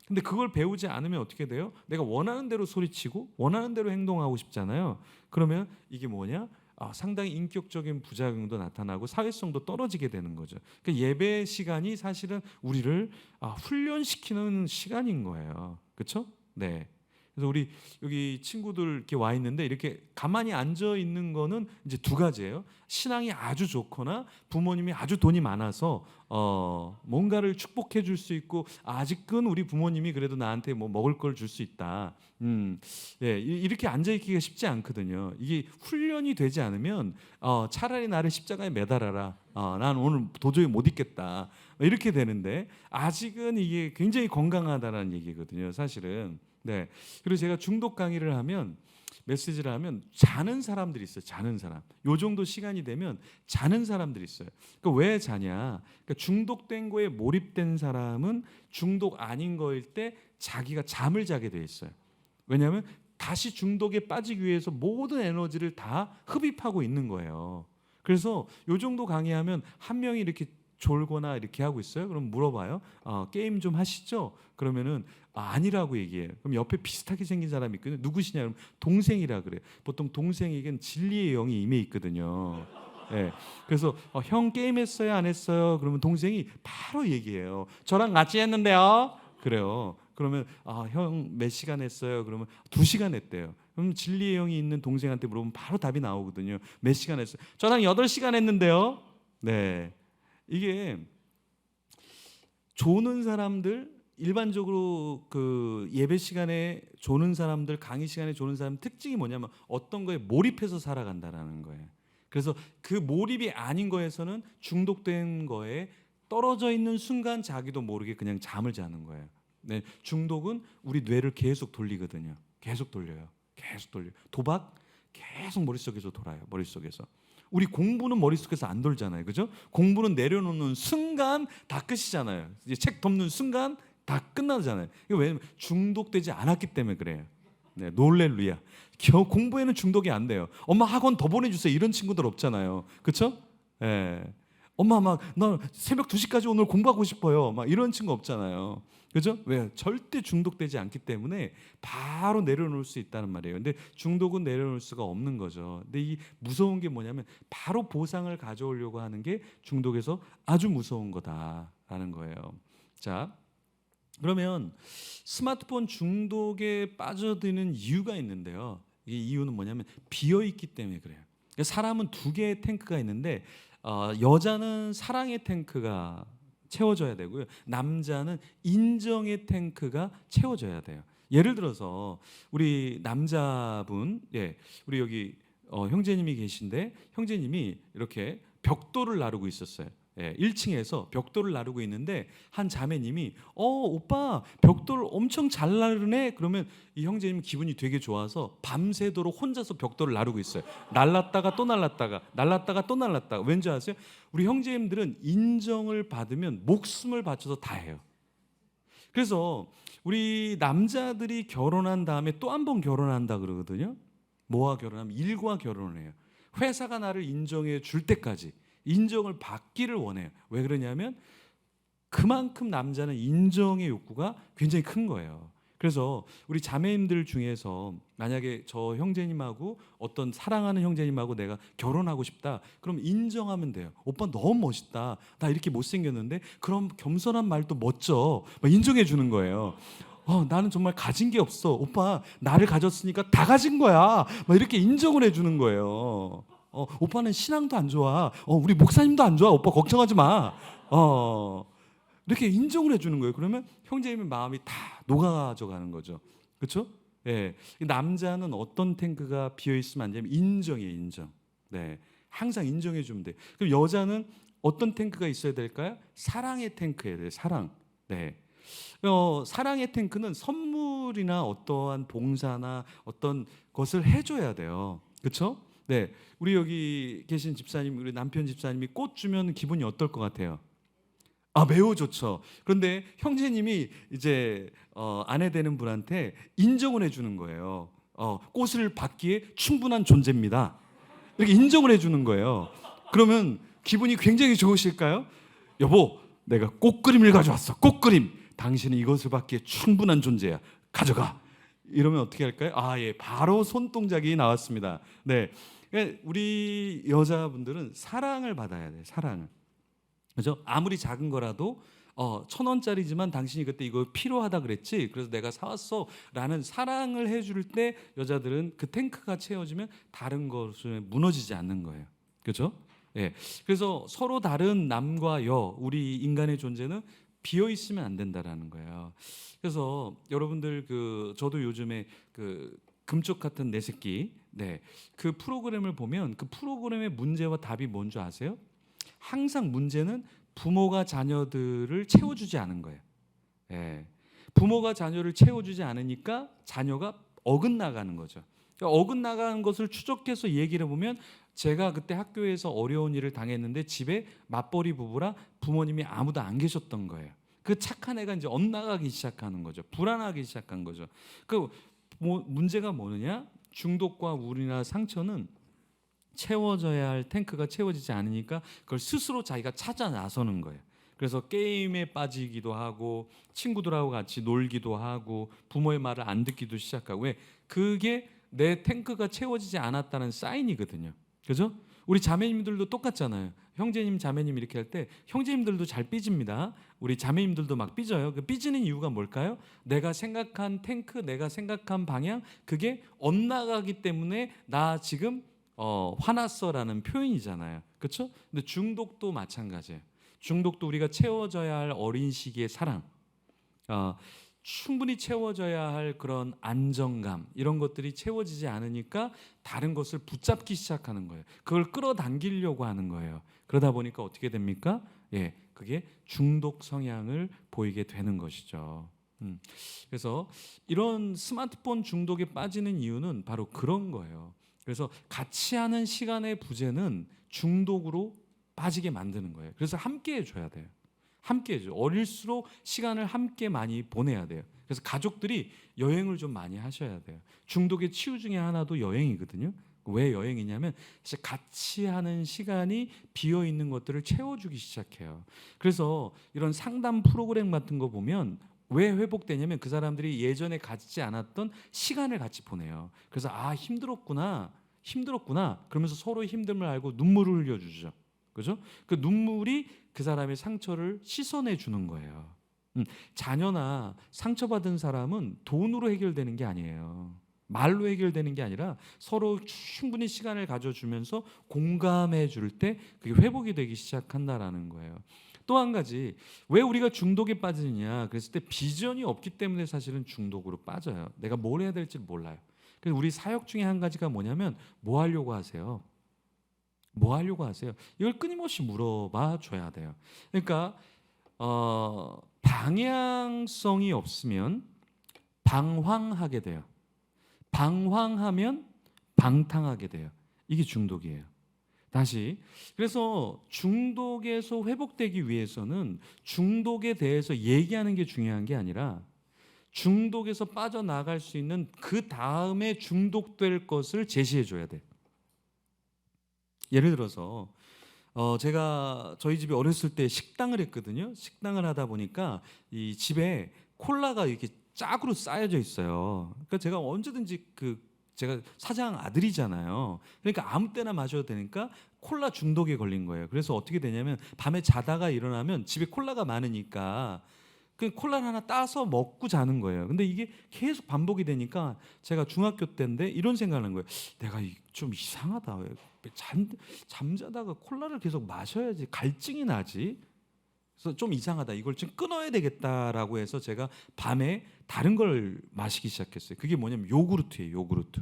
근데 그걸 배우지 않으면 어떻게 돼요? 내가 원하는 대로 소리치고 원하는 대로 행동하고 싶잖아요. 그러면 이게 뭐냐? 상당히 인격적인 부작용도 나타나고 사회성도 떨어지게 되는 거죠. 그러니까 예배 시간이 사실은 우리를 훈련시키는 시간인 거예요. 그렇죠? 네. 그래서 우리 여기 친구들 이렇게 와 있는데 이렇게 가만히 앉아 있는 거는 이제 두 가지예요. 신앙이 아주 좋거나 부모님이 아주 돈이 많아서 뭔가를 축복해 줄 수 있고 아직은 우리 부모님이 그래도 나한테 뭐 먹을 걸 줄 수 있다. 예, 이렇게 앉아 있기가 쉽지 않거든요. 이게 훈련이 되지 않으면 차라리 나를 십자가에 매달아라. 난 오늘 도저히 못 있겠다. 이렇게 되는데 아직은 이게 굉장히 건강하다는 얘기거든요. 사실은. 네. 그리고 제가 중독 강의를 하면 메시지를 하면 자는 사람들이 있어요. 자는 사람. 요 정도 시간이 되면 자는 사람들이 있어요. 그러니까 왜 자냐? 그러니까 중독된 거에 몰입된 사람은 중독 아닌 거일 때 자기가 잠을 자게 돼 있어요. 왜냐하면 다시 중독에 빠지기 위해서 모든 에너지를 다 흡입하고 있는 거예요. 그래서 요 정도 강의하면 한 명이 이렇게 졸거나 이렇게 하고 있어요. 그럼 물어봐요. 게임 좀 하시죠? 그러면은 아니라고 얘기해요. 그럼 옆에 비슷하게 생긴 사람이 있거든요. 누구시냐? 그럼 동생이라 그래요. 보통 동생에겐 진리의 영이 임해 있거든요. 예. 그래서 형 게임했어요? 안 했어요? 그러면 동생이 바로 얘기해요. 저랑 같이 했는데요. 그래요. 그러면 형 몇 시간 했어요? 그러면 2시간 했대요. 그럼 진리의 영이 있는 동생한테 물어보면 바로 답이 나오거든요. 몇 시간 했어요? 저랑 8시간 했는데요. 네. 이게 조는 사람들 일반적으로 그 예배 시간에 조는 사람들 강의 시간에 조는 사람 특징이 뭐냐면 어떤 거에 몰입해서 살아간다라는 거예요. 그래서 그 몰입이 아닌 거에서는 중독된 거에 떨어져 있는 순간 자기도 모르게 그냥 잠을 자는 거예요. 네, 중독은 우리 뇌를 계속 돌리거든요. 계속 돌려요. 계속 돌려. 도박 계속 머릿속에서 돌아요. 머릿속에서. 우리 공부는 머릿속에서 안 돌잖아요. 그죠? 공부는 내려놓는 순간 다 끝이잖아요. 이제 책 덮는 순간 다 끝나잖아요. 이거 왜냐면 중독되지 않았기 때문에 그래요. 네, 놀렐루야. 공부에는 중독이 안 돼요. 엄마 학원 더 보내주세요. 이런 친구들 없잖아요. 그렇죠? 예. 엄마 막 나 새벽 2시까지 오늘 공부하고 싶어요. 막 이런 친구 없잖아요. 그죠? 왜? 절대 중독되지 않기 때문에 바로 내려놓을 수 있다는 말이에요. 근데 중독은 내려놓을 수가 없는 거죠. 근데 이 무서운 게 뭐냐면 바로 보상을 가져오려고 하는 게 중독에서 아주 무서운 거다라는 거예요. 자, 그러면 스마트폰 중독에 빠져드는 이유가 있는데요. 이 이유는 뭐냐면 비어 있기 때문에 그래요. 그러니까 사람은 2개의 탱크가 있는데 여자는 사랑의 탱크가 채워져야 되고요. 남자는 인정의 탱크가 채워져야 돼요. 예를 들어서 우리 남자분, 우리 여기 형제님이 계신데 형제님이 이렇게 벽돌을 나르고 있었어요. 1층에서 벽돌을 나르고 있는데 한 자매님이 오빠 벽돌 엄청 잘 나르네. 그러면 이 형제님 기분이 되게 좋아서 밤새도록 혼자서 벽돌을 나르고 있어요. 날랐다가 또 날랐다가 날랐다가 또 날랐다가. 왠지 아세요? 우리 형제님들은 인정을 받으면 목숨을 바쳐서 다 해요. 그래서 우리 남자들이 결혼한 다음에 또 한 번 결혼한다 그러거든요. 뭐와 결혼하면 일과 결혼을 해요. 회사가 나를 인정해 줄 때까지 인정을 받기를 원해요. 왜 그러냐면 그만큼 남자는 인정의 욕구가 굉장히 큰 거예요. 그래서 우리 자매님들 중에서 만약에 저 형제님하고 어떤 사랑하는 형제님하고 내가 결혼하고 싶다. 그럼 인정하면 돼요. 오빠 너무 멋있다. 나 이렇게 못생겼는데 그럼 겸손한 말도 멋져. 막 인정해 주는 거예요. 나는 정말 가진 게 없어. 오빠 나를 가졌으니까 다 가진 거야. 막 이렇게 인정을 해주는 거예요. 오빠는 신앙도 안 좋아. 우리 목사님도 안 좋아. 오빠 걱정하지 마. 이렇게 인정을 해주는 거예요. 그러면 형제님의 마음이 다 녹아져 가는 거죠. 그렇죠? 예. 남자는 어떤 탱크가 비어 있으면 안 되냐면 인정이에요. 인정. 네. 항상 인정해 주면 돼. 그럼 여자는 어떤 탱크가 있어야 될까요? 사랑의 탱크여야 돼요. 사랑. 네. 사랑의 탱크는 선물이나 어떠한 봉사나 어떤 것을 해줘야 돼요. 그렇죠? 네, 우리 여기 계신 집사님, 우리 남편 집사님이 꽃 주면 기분이 어떨 것 같아요? 매우 좋죠. 그런데 형제님이 이제 아내 되는 분한테 인정을 해주는 거예요. 꽃을 받기에 충분한 존재입니다. 이렇게 인정을 해주는 거예요. 그러면 기분이 굉장히 좋으실까요? 여보, 내가 꽃그림을 가져왔어. 꽃그림. 당신은 이것을 받기에 충분한 존재야. 가져가. 이러면 어떻게 할까요? 예, 바로 손동작이 나왔습니다. 네, 우리 여자분들은 사랑을 받아야 돼요. 사랑을. 그죠? 아무리 작은 거라도 1,000원짜리지만 당신이 그때 이거 필요하다 그랬지. 그래서 내가 사왔어. 라는 사랑을 해줄 때 여자들은 그 탱크가 채워지면 다른 것을 무너지지 않는 거예요. 그죠? 예. 그래서 서로 다른 남과 여, 우리 인간의 존재는 비어 있으면 안 된다라는 거예요. 그래서 여러분들 저도 요즘에 금쪽 같은 내 새끼 그 프로그램을 보면 그 프로그램의 문제와 답이 뭔 줄 아세요? 항상 문제는 부모가 자녀들을 채워주지 않은 거예요. 예. 부모가 자녀를 채워주지 않으니까 자녀가 어긋나가는 거죠. 그러니까 어긋나가는 것을 추적해서 얘기를 해보면 제가 그때 학교에서 어려운 일을 당했는데 집에 맞벌이 부부라 부모님이 아무도 안 계셨던 거예요. 그 착한 애가 이제 엇나가기 시작하는 거죠. 불안하기 시작한 거죠. 문제가 뭐느냐? 중독과 우울이나 상처는 채워져야 할 탱크가 채워지지 않으니까 그걸 스스로 자기가 찾아 나서는 거예요. 그래서 게임에 빠지기도 하고 친구들하고 같이 놀기도 하고 부모의 말을 안 듣기도 시작하고. 왜? 그게 내 탱크가 채워지지 않았다는 사인이거든요. 그죠? 우리 자매님들도 똑같잖아요. 형제님, 자매님 이렇게 할 때 형제님들도 잘 삐집니다. 우리 자매님들도 막 삐져요. 그 삐지는 이유가 뭘까요? 내가 생각한 탱크, 내가 생각한 방향, 그게 엇나가기 때문에 나 지금 화났어라는 표현이잖아요. 그렇죠? 근데 중독도 마찬가지예요. 중독도 우리가 채워져야 할 어린 시기의 사랑, 충분히 채워져야 할 그런 안정감, 이런 것들이 채워지지 않으니까 다른 것을 붙잡기 시작하는 거예요. 그걸 끌어당기려고 하는 거예요. 그러다 보니까 어떻게 됩니까? 예, 그게 중독 성향을 보이게 되는 것이죠. 그래서 이런 스마트폰 중독에 빠지는 이유는 바로 그런 거예요. 그래서 같이 하는 시간의 부재는 중독으로 빠지게 만드는 거예요. 그래서 함께 해줘야 돼요. 함께 해줘. 어릴수록 시간을 함께 많이 보내야 돼요. 그래서 가족들이 여행을 좀 많이 하셔야 돼요. 중독의 치유 중에 하나도 여행이거든요. 왜 여행이냐면 같이 하는 시간이 비어 있는 것들을 채워주기 시작해요. 그래서 이런 상담 프로그램 같은 거 보면 왜 회복되냐면 그 사람들이 예전에 가지지 않았던 시간을 같이 보내요. 그래서 힘들었구나 그러면서 서로의 힘듦을 알고 눈물을 흘려주죠. 그죠? 그 눈물이 그 사람의 상처를 씻어내 주는 거예요. 자녀나 상처받은 사람은 돈으로 해결되는 게 아니에요. 말로 해결되는 게 아니라 서로 충분히 시간을 가져주면서 공감해 줄 때 그게 회복이 되기 시작한다라는 거예요. 또 한 가지, 왜 우리가 중독에 빠지느냐 그랬을 때 비전이 없기 때문에 사실은 중독으로 빠져요. 내가 뭘 해야 될지 몰라요. 그래서 우리 사역 중에 한 가지가 뭐냐면 뭐 하려고 하세요? 뭐 하려고 하세요? 이걸 끊임없이 물어봐 줘야 돼요. 그러니까 방향성이 없으면 방황하게 돼요. 방황하면 방탕하게 돼요. 이게 중독이에요. 다시, 그래서 중독에서 회복되기 위해서는 중독에 대해서 얘기하는 게 중요한 게 아니라 중독에서 빠져나갈 수 있는 그 다음에 중독될 것을 제시해 줘야 돼. 예를 들어서 제가 저희 집에 어렸을 때 식당을 했거든요. 식당을 하다 보니까 이 집에 콜라가 이렇게 짝으로 쌓여져 있어요. 그러니까 제가 언제든지 제가 사장 아들이잖아요. 그러니까 아무 때나 마셔도 되니까 콜라 중독에 걸린 거예요. 그래서 어떻게 되냐면 밤에 자다가 일어나면 집에 콜라가 많으니까 그 콜라를 하나 따서 먹고 자는 거예요. 근데 이게 계속 반복이 되니까 제가 중학교 때인데 이런 생각을 한 거예요. 내가 좀 이상하다. 왜 잠자다가 콜라를 계속 마셔야지 갈증이 나지. 그래서 좀 이상하다. 이걸 좀 끊어야 되겠다라고 해서 제가 밤에 다른 걸 마시기 시작했어요. 그게 뭐냐면 요구르트예요. 요구르트.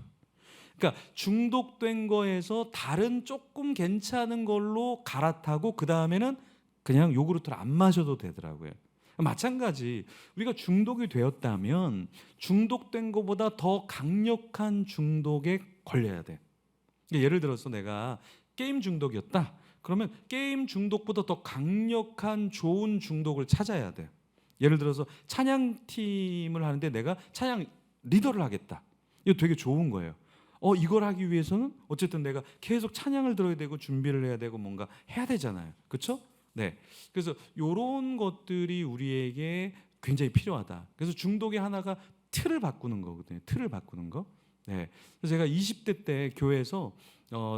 그러니까 중독된 거에서 다른 조금 괜찮은 걸로 갈아타고 그 다음에는 그냥 요구르트를 안 마셔도 되더라고요. 마찬가지 우리가 중독이 되었다면 중독된 것보다 더 강력한 중독에 걸려야 돼. 예를 들어서 내가 게임 중독이었다. 그러면 게임 중독보다 더 강력한 좋은 중독을 찾아야 돼. 예를 들어서 찬양팀을 하는데 내가 찬양 리더를 하겠다. 이거 되게 좋은 거예요. 이걸 하기 위해서는 어쨌든 내가 계속 찬양을 들어야 되고 준비를 해야 되고 뭔가 해야 되잖아요. 그렇죠? 네. 그래서 이런 것들이 우리에게 굉장히 필요하다. 그래서 중독의 하나가 틀을 바꾸는 거거든요. 틀을 바꾸는 거. 네. 그래서 제가 20대 때 교회에서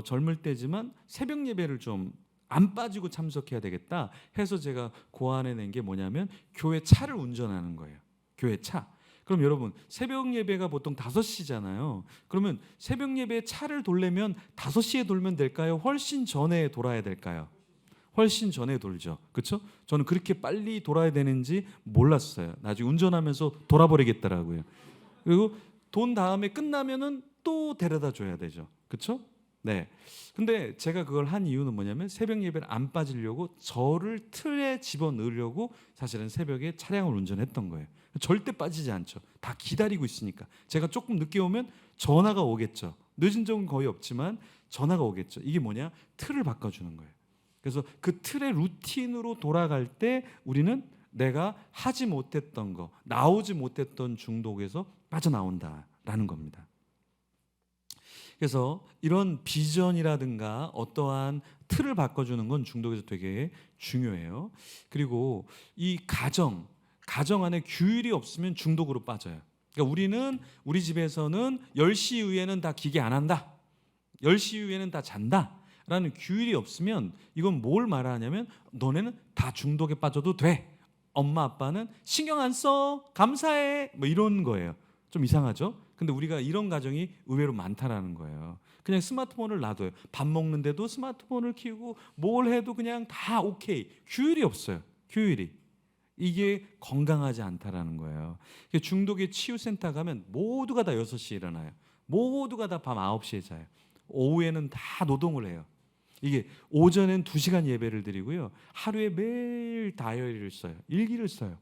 젊을 때지만 새벽 예배를 좀 안 빠지고 참석해야 되겠다 해서 제가 고안해낸 게 뭐냐면 교회 차를 운전하는 거예요. 교회 차. 그럼 여러분 새벽 예배가 보통 5시잖아요. 그러면 새벽 예배에 차를 돌려면 5시에 돌면 될까요? 훨씬 전에 돌아야 될까요? 훨씬 전에 돌죠. 그렇죠? 저는 그렇게 빨리 돌아야 되는지 몰랐어요. 나중에 운전하면서 돌아버리겠더라고요. 그리고 돈 다음에 끝나면은 또 데려다 줘야 되죠. 그렇죠? 네. 근데 제가 그걸 한 이유는 뭐냐면 새벽 예배를 안 빠지려고 저를 틀에 집어넣으려고 사실은 새벽에 차량을 운전했던 거예요. 절대 빠지지 않죠. 다 기다리고 있으니까. 제가 조금 늦게 오면 전화가 오겠죠. 늦은 적은 거의 없지만 전화가 오겠죠. 이게 뭐냐? 틀을 바꿔주는 거예요. 그래서 그 틀의 루틴으로 돌아갈 때 우리는 내가 하지 못했던 거, 나오지 못했던 중독에서 빠져나온다라는 겁니다. 그래서 이런 비전이라든가 어떠한 틀을 바꿔주는 건 중독에서 되게 중요해요. 그리고 이 가정 안에 규율이 없으면 중독으로 빠져요. 그러니까 우리 집에서는 10시 이후에는 다 기계 안 한다. 10시 이후에는 다 잔다. 라는 규율이 없으면 이건 뭘 말하냐면 너네는 다 중독에 빠져도 돼. 엄마 아빠는 신경 안 써. 감사해. 뭐 이런 거예요. 좀 이상하죠? 근데 우리가 이런 가정이 의외로 많다라는 거예요. 그냥 스마트폰을 놔둬요. 밥 먹는데도 스마트폰을 켜고 뭘 해도 그냥 다 오케이. 규율이 없어요. 규율이. 이게 건강하지 않다라는 거예요. 중독의 치유센터 가면 모두가 다 6시에 일어나요. 모두가 다 밤 9시에 자요. 오후에는 다 노동을 해요. 이게 오전엔 2시간 예배를 드리고요. 하루에 매일 다이어리를 써요. 일기를 써요.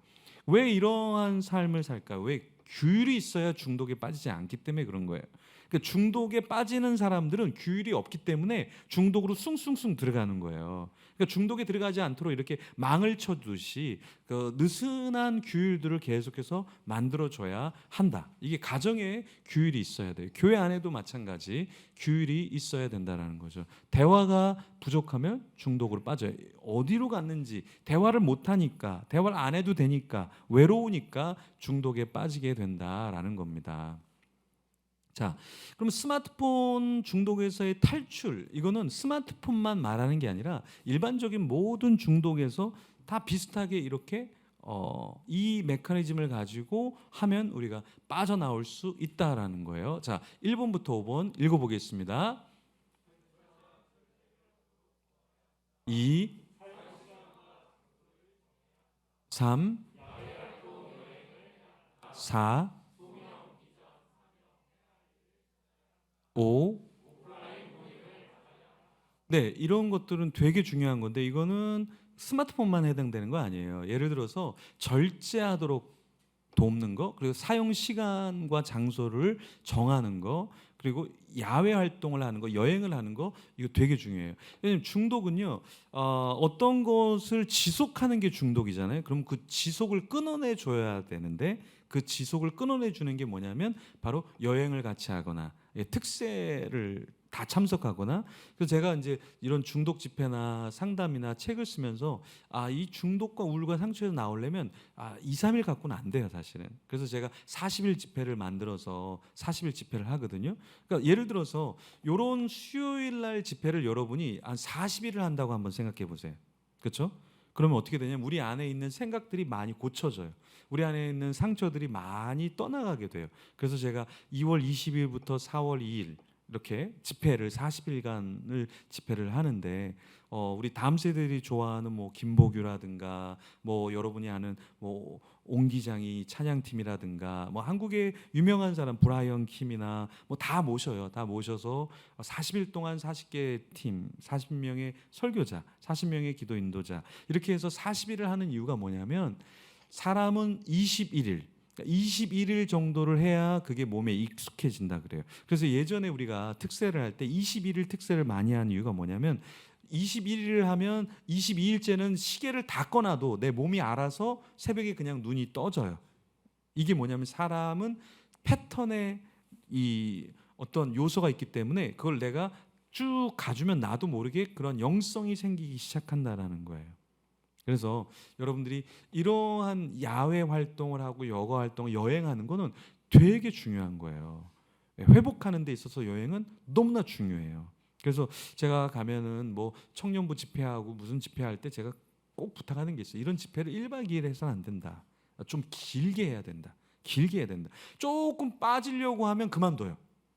왜 이러한 삶을 살까? 왜 규율이 있어야 중독에 빠지지 않기 때문에 그런 거예요. 그러니까 중독에 빠지는 사람들은 규율이 없기 때문에 중독으로 숭숭숭 들어가는 거예요. 그러니까 중독에 들어가지 않도록 이렇게 망을 쳐두듯이 그 느슨한 규율들을 계속해서 만들어줘야 한다. 이게 가정에 규율이 있어야 돼요. 교회 안에도 마찬가지 규율이 있어야 된다는 거죠. 대화가 부족하면 중독으로 빠져요. 어디로 갔는지 대화를 못하니까, 대화를 안 해도 되니까, 외로우니까 중독에 빠지게 된다라는 겁니다. 자, 그럼 스마트폰 중독에서의 탈출, 이거는 스마트폰만 말하는 게 아니라 일반적인 모든 중독에서 다 비슷하게 이렇게 이 메커니즘을 가지고 하면 우리가 빠져나올 수 있다라는 거예요. 자, 1번부터 5번 읽어보겠습니다. 2, 3, 4, 5, 네, 이런 것들은 되게 중요한 건데 이거는 스마트폰만 해당되는 거 아니에요. 예를 들어서 절제하도록 돕는 거, 그리고 사용 시간과 장소를 정하는 거, 그리고 야외 활동을 하는 거, 여행을 하는 거, 이거 되게 중요해요. 왜냐면 중독은요, 어떤 것을 지속하는 게 중독이잖아요. 그럼 그 지속을 끊어내 줘야 되는데 그 지속을 끊어내 주는 게 뭐냐면 바로 여행을 같이 하거나 특세를 다 참석하거나. 그래서 제가 이제 이런 중독 집회나 상담이나 책을 쓰면서 이 중독과 우울과 상처에서 나오려면 2, 3일 갖고는 안 돼요, 사실은. 그래서 제가 40일 집회를 만들어서 40일 집회를 하거든요. 그러니까 예를 들어서 요런 수요일 날 집회를 여러분이 한 40일을 한다고 한번 생각해 보세요. 그렇죠? 그러면 어떻게 되냐면 우리 안에 있는 생각들이 많이 고쳐져요. 우리 안에 있는 상처들이 많이 떠나가게 돼요. 그래서 제가 2월 20일부터 4월 2일 이렇게 집회를 40일간을 집회를 하는데 우리 다음 세대들이 좋아하는 뭐 김보규라든가 뭐 여러분이 아는 뭐 옹기장이 찬양팀이라든가 뭐 한국의 유명한 사람 브라이언 킴이나 뭐 다 모셔요. 다 모셔서 40일 동안 40개 팀, 40명의 설교자, 40명의 기도 인도자 이렇게 해서 40일을 하는 이유가 뭐냐면 사람은 21일 21일 정도를 해야 그게 몸에 익숙해진다 그래요. 그래서 예전에 우리가 특세를 할 때 21일 특세를 많이 한 이유가 뭐냐면 21일을 하면 22일째는 시계를 다 꺼놔도 내 몸이 알아서 새벽에 그냥 눈이 떠져요. 이게 뭐냐면 사람은 패턴에 이 어떤 요소가 있기 때문에 그걸 내가 쭉 가주면 나도 모르게 그런 영성이 생기기 시작한다라는 거예요. 그래서 여러분들이 이러한 야외 활동을 하고 여가 활동을 여행하는 거는 되게 중요한 거예요. 회복하는 데 있어서 여행은 너무나 중요해요. 그래서 제가 가면은 뭐 청년부 집회하고 무슨 집회할 때 제가 꼭 부탁하는 게 있어요. 이런 집회를 1박 2일 해서는 안 된다. 좀 길게 해야 된다. 길게 해야 된다. 조금 빠지려고 하면 그만둬요.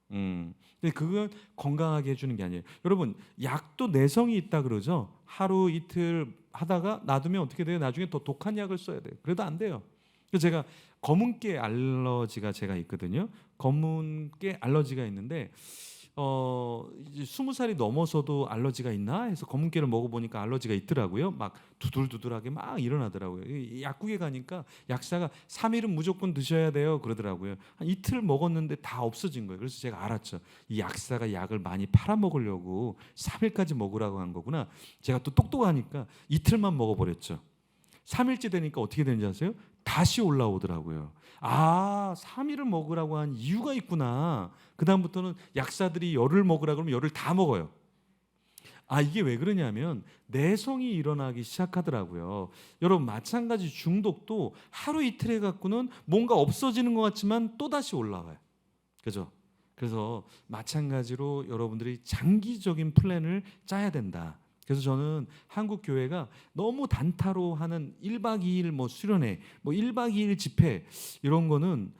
근데 그건 건강하게 해주는 게 아니에요. 여러분 약도 내성이 있다 그러죠. 하루 이틀 하다가 놔두면 어떻게 돼요? 나중에 더 독한 약을 써야 돼요. 그래도 안 돼요. 그래서 제가 검은깨 알러지가 제가 있거든요. 검은깨 알러지가 있는데 이제 20살이 넘어서도 알러지가 있나 해서 검은깨를 먹어보니까 알러지가 있더라고요. 막 두들두들하게 막 일어나더라고요. 약국에 가니까 약사가 3일은 무조건 드셔야 돼요 그러더라고요. 한 이틀 먹었는데 다 없어진 거예요. 그래서 제가 알았죠. 이 약사가 약을 많이 팔아먹으려고 3일까지 먹으라고 한 거구나. 제가 또 똑똑하니까 이틀만 먹어버렸죠. 3일째 되니까 어떻게 되는지 아세요? 다시 올라오더라고요. 3일을 먹으라고 한 이유가 있구나. 그다음부터는 약사들이 열을 먹으라 그러면 열을 다 먹어요. 이게 왜 그러냐면 내성이 일어나기 시작하더라고요. 여러분 마찬가지 중독도 하루 이틀 해갖고는 뭔가 없어지는 것 같지만 또 다시 올라와요. 그죠? 그래서 마찬가지로 여러분들이 장기적인 플랜을 짜야 된다. 그래서 저는 한국 교회가 너무 단타로 하는 1박 2일 뭐 수련회, 뭐 1박 2일 집회 이런 거는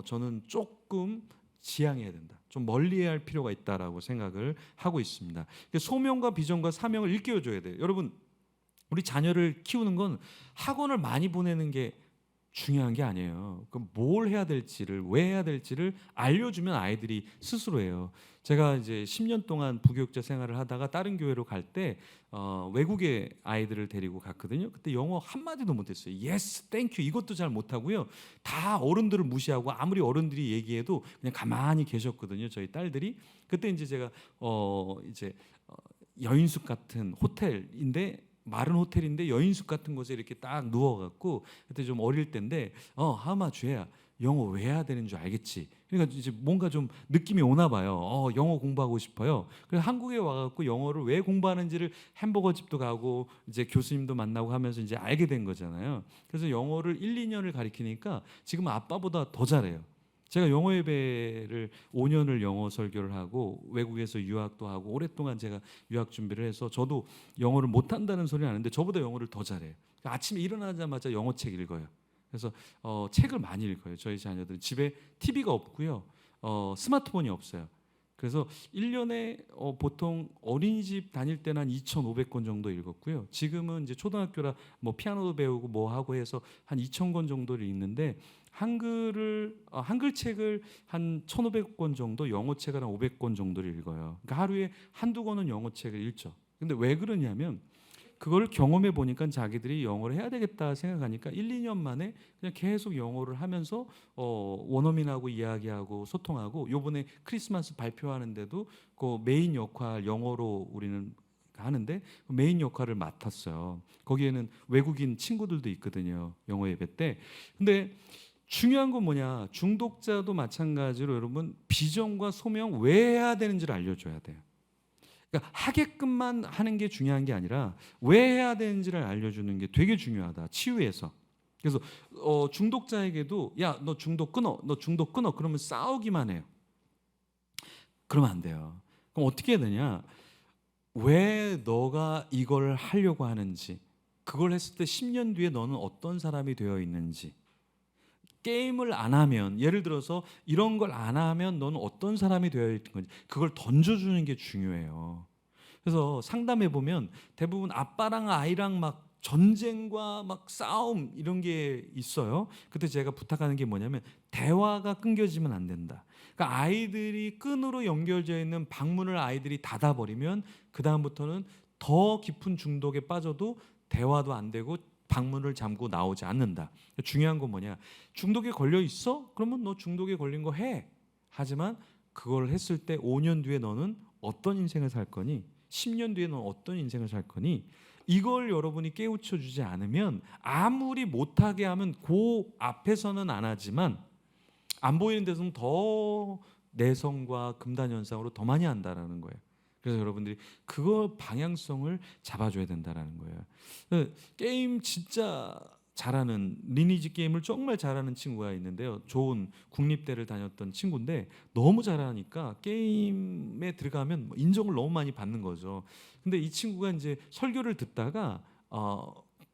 저는 조금 지양해야 된다. 좀 멀리해야 할 필요가 있다라고 생각을 하고 있습니다. 소명과 비전과 사명을 일깨워 줘야 돼요. 여러분 우리 자녀를 키우는 건 학원을 많이 보내는 게 중요한 게 아니에요. 그럼 뭘 해야 될지를 왜 해야 될지를 알려주면 아이들이 스스로 해요. 제가 이제 10년 동안 부교육자 생활을 하다가 다른 교회로 갈 때 외국의 아이들을 데리고 갔거든요. 그때 영어 한 마디도 못했어요. Yes, thank you 이것도 잘 못하고요. 다 어른들을 무시하고 아무리 어른들이 얘기해도 그냥 가만히 계셨거든요. 저희 딸들이. 그때 이제 제가 여인숙 같은 호텔인데 마른 호텔인데 여인숙 같은 곳에 이렇게 딱 누워갖고 그때 좀 어릴 때인데 하마 주혜야 영어 왜 해야 되는 줄 알겠지. 그러니까 이제 뭔가 좀 느낌이 오나 봐요. 영어 공부하고 싶어요. 그래서 한국에 와갖고 영어를 왜 공부하는지를 햄버거 집도 가고 이제 교수님도 만나고 하면서 이제 알게 된 거잖아요. 그래서 영어를 1, 2년을 가르치니까 지금 아빠보다 더 잘해요. 제가 영어 예배를 5년을 영어 설교를 하고 외국에서 유학도 하고 오랫동안 제가 유학 준비를 해서 저도 영어를 못한다는 소리는 아는데 저보다 영어를 더 잘해요. 그러니까 아침에 일어나자마자 영어책 읽어요. 그래서 책을 많이 읽어요. 저희 자녀들은 집에 TV가 없고요. 스마트폰이 없어요. 그래서 1년에 보통 어린이집 다닐 때는 한 2,500권 정도 읽었고요. 지금은 이제 초등학교라 뭐 피아노도 배우고 뭐 하고 해서 한 2,000권 정도를 읽는데 한글책을 한 1,500권 정도, 영어책을 한 500권 정도를 읽어요. 그러니까 하루에 한두 권은 영어책을 읽죠. 근데 왜 그러냐면 그걸 경험해 보니까 자기들이 영어를 해야 되겠다 생각하니까 1, 2년 만에 그냥 계속 영어를 하면서 원어민하고 이야기하고 소통하고, 요번에 크리스마스 발표하는데도 그 메인 역할 영어로 우리는 하는데 메인 역할을 맡았어요. 거기에는 외국인 친구들도 있거든요, 영어 예배 때. 근데 중요한 건 뭐냐, 중독자도 마찬가지로 여러분 비전과 소명 왜 해야 되는지를 알려줘야 돼요. 그러니까 하게끔만 하는 게 중요한 게 아니라 왜 해야 되는지를 알려주는 게 되게 중요하다, 치유에서. 그래서 중독자에게도 야, 너 중독 끊어, 너 중독 끊어, 그러면 싸우기만 해요. 그러면 안 돼요. 그럼 어떻게 해야 되냐, 왜 너가 이걸 하려고 하는지, 그걸 했을 때 10년 뒤에 너는 어떤 사람이 되어 있는지, 게임을 안 하면, 예를 들어서 이런 걸 안 하면 너는 어떤 사람이 되어 있는 건지 그걸 던져주는 게 중요해요. 그래서 상담해 보면 대부분 아빠랑 아이랑 막 전쟁과 막 싸움 이런 게 있어요. 그때 제가 부탁하는 게 뭐냐면 대화가 끊겨지면 안 된다. 그러니까 아이들이 끈으로 연결되어 있는 방문을 아이들이 닫아버리면 그 다음부터는 더 깊은 중독에 빠져도 대화도 안 되고 방문을 잠고 나오지 않는다. 중요한 건 뭐냐, 중독에 걸려 있어? 그러면 너 중독에 걸린 거 해. 하지만 그걸 했을 때 5년 뒤에 너는 어떤 인생을 살 거니? 10년 뒤에 너는 어떤 인생을 살 거니? 이걸 여러분이 깨우쳐 주지 않으면 아무리 못하게 하면 그 앞에서는 안 하지만 안 보이는 데서는 더 내성과 금단 현상으로 더 많이 한다라는 거예요. 그래서 여러분들이 그거 방향성을 잡아줘야 된다라는 거예요. 게임 진짜 잘하는, 리니지 게임을 정말 잘하는 친구가 있는데요. 좋은 국립대를 다녔던 친구인데 너무 잘하니까 게임에 들어가면 인정을 너무 많이 받는 거죠. 근데 이 친구가 이제 설교를 듣다가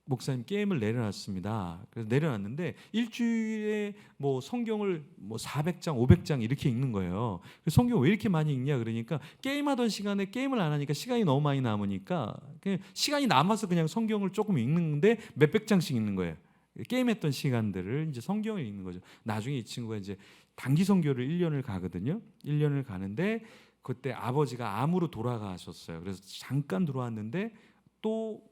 목사님 게임을 내려놨습니다. 그래서 내려놨는데 일주일에 뭐 성경을 뭐 400장, 500장 이렇게 읽는 거예요. 그래서 성경 왜 이렇게 많이 읽냐 그러니까 게임하던 시간에 게임을 안 하니까 시간이 너무 많이 남으니까 그냥 시간이 남아서 그냥 성경을 조금 읽는데 몇백 장씩 읽는 거예요. 게임했던 시간들을 이제 성경을 읽는 거죠. 나중에 이 친구가 이제 단기 선교를 1년을 가거든요. 1년을 가는데 그때 아버지가 암으로 돌아가셨어요. 그래서 잠깐 들어왔는데 또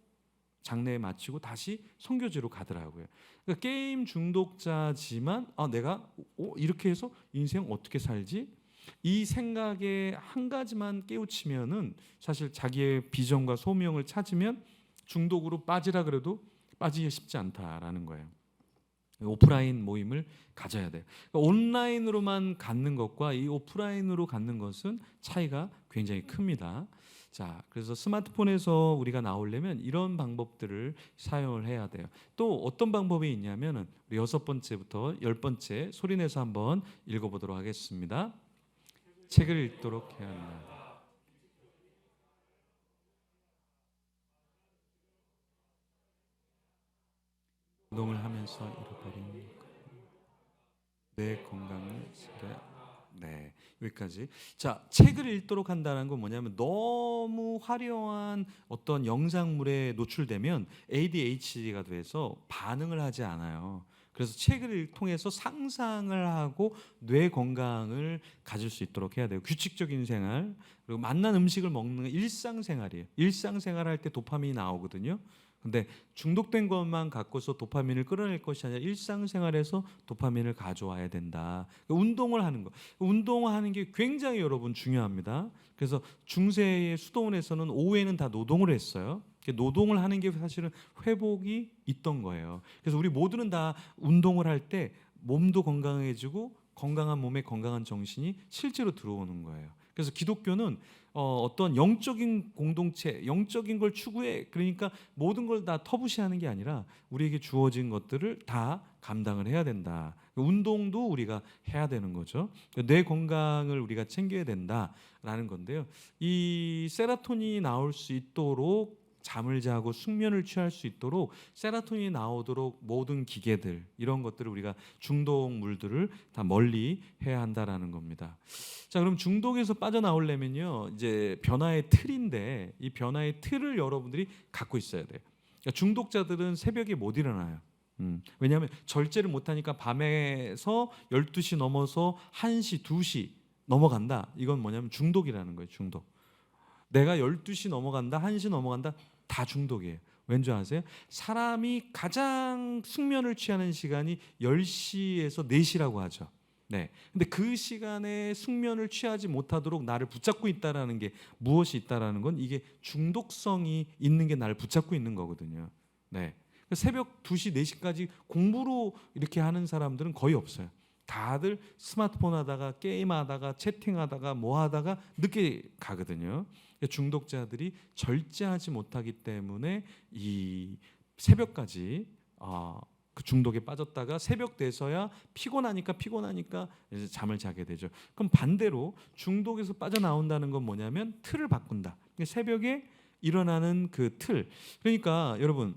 장례에 마치고 다시 선교지로 가더라고요. 그러니까 게임 중독자지만 내가 이렇게 해서 인생 어떻게 살지? 이 생각에 한 가지만 깨우치면은 사실 자기의 비전과 소명을 찾으면 중독으로 빠지라 그래도 빠지기 쉽지 않다라는 거예요. 오프라인 모임을 가져야 돼요. 그러니까 온라인으로만 갖는 것과 이 오프라인으로 갖는 것은 차이가 굉장히 큽니다. 자, 그래서 스마트폰에서 우리가 나오려면 이런 방법들을 사용을 해야 돼요. 또 어떤 방법이 있냐면은 우리 6번째부터 10번째 소리내서 한번 읽어보도록 하겠습니다. 책을 읽도록 해야 한다. 운동을 하면서 잃어버린 내 건강을 네, 여기까지. 자, 책을 읽도록 한다는 건 뭐냐면 너무 화려한 어떤 영상물에 노출되면 ADHD가 돼서 반응을 하지 않아요. 그래서 책을 통해서 상상을 하고 뇌 건강을 가질 수 있도록 해야 돼요. 규칙적인 생활, 그리고 맛난 음식을 먹는 건 일상생활이에요. 일상생활 할 때 도파민이 나오거든요. 근데 중독된 것만 갖고서 도파민을 끌어낼 것이 아니라 일상생활에서 도파민을 가져와야 된다. 운동을 하는 거, 운동하는 게 굉장히 여러분 중요합니다. 그래서 중세의 수도원에서는 오후에는 다 노동을 했어요. 노동을 하는 게 사실은 회복이 있던 거예요. 그래서 우리 모두는 다 운동을 할 때 몸도 건강해지고 건강한 몸에 건강한 정신이 실제로 들어오는 거예요. 그래서 기독교는 어떤 영적인 공동체, 영적인 걸 추구해. 그러니까 모든 걸 다 터부시하는 게 아니라 우리에게 주어진 것들을 다 감당을 해야 된다. 운동도 우리가 해야 되는 거죠. 뇌 건강을 우리가 챙겨야 된다라는 건데요. 이 세로토닌이 나올 수 있도록, 잠을 자고 숙면을 취할 수 있도록 세로토닌이 나오도록 모든 기계들, 이런 것들을 우리가 중독물들을 다 멀리 해야 한다라는 겁니다. 자, 그럼 중독에서 빠져나오려면요, 이제 변화의 틀인데 이 변화의 틀을 여러분들이 갖고 있어야 돼요. 그러니까 중독자들은 새벽에 못 일어나요. 왜냐하면 절제를 못하니까 밤에서 12시 넘어서 1시, 2시 넘어간다. 이건 뭐냐면 중독이라는 거예요. 중독. 내가 12시 넘어간다, 1시 넘어간다, 다 중독이에요. 왠지 아세요? 사람이 가장 숙면을 취하는 시간이 10시에서 4시라고 하죠. 네. 근데 그 시간에 숙면을 취하지 못하도록 나를 붙잡고 있다라는 게 무엇이 있다라는 건 이게 중독성이 있는 게 나를 붙잡고 있는 거거든요. 네. 새벽 2시, 4시까지 공부로 이렇게 하는 사람들은 거의 없어요. 다들 스마트폰 하다가 게임하다가 채팅하다가 뭐 하다가 늦게 가거든요. 중독자들이 절제하지 못하기 때문에 이 새벽까지 그 중독에 빠졌다가 새벽 돼서야 피곤하니까 이제 잠을 자게 되죠. 그럼 반대로 중독에서 빠져나온다는 건 뭐냐면 틀을 바꾼다. 새벽에 일어나는 그 틀. 그러니까 여러분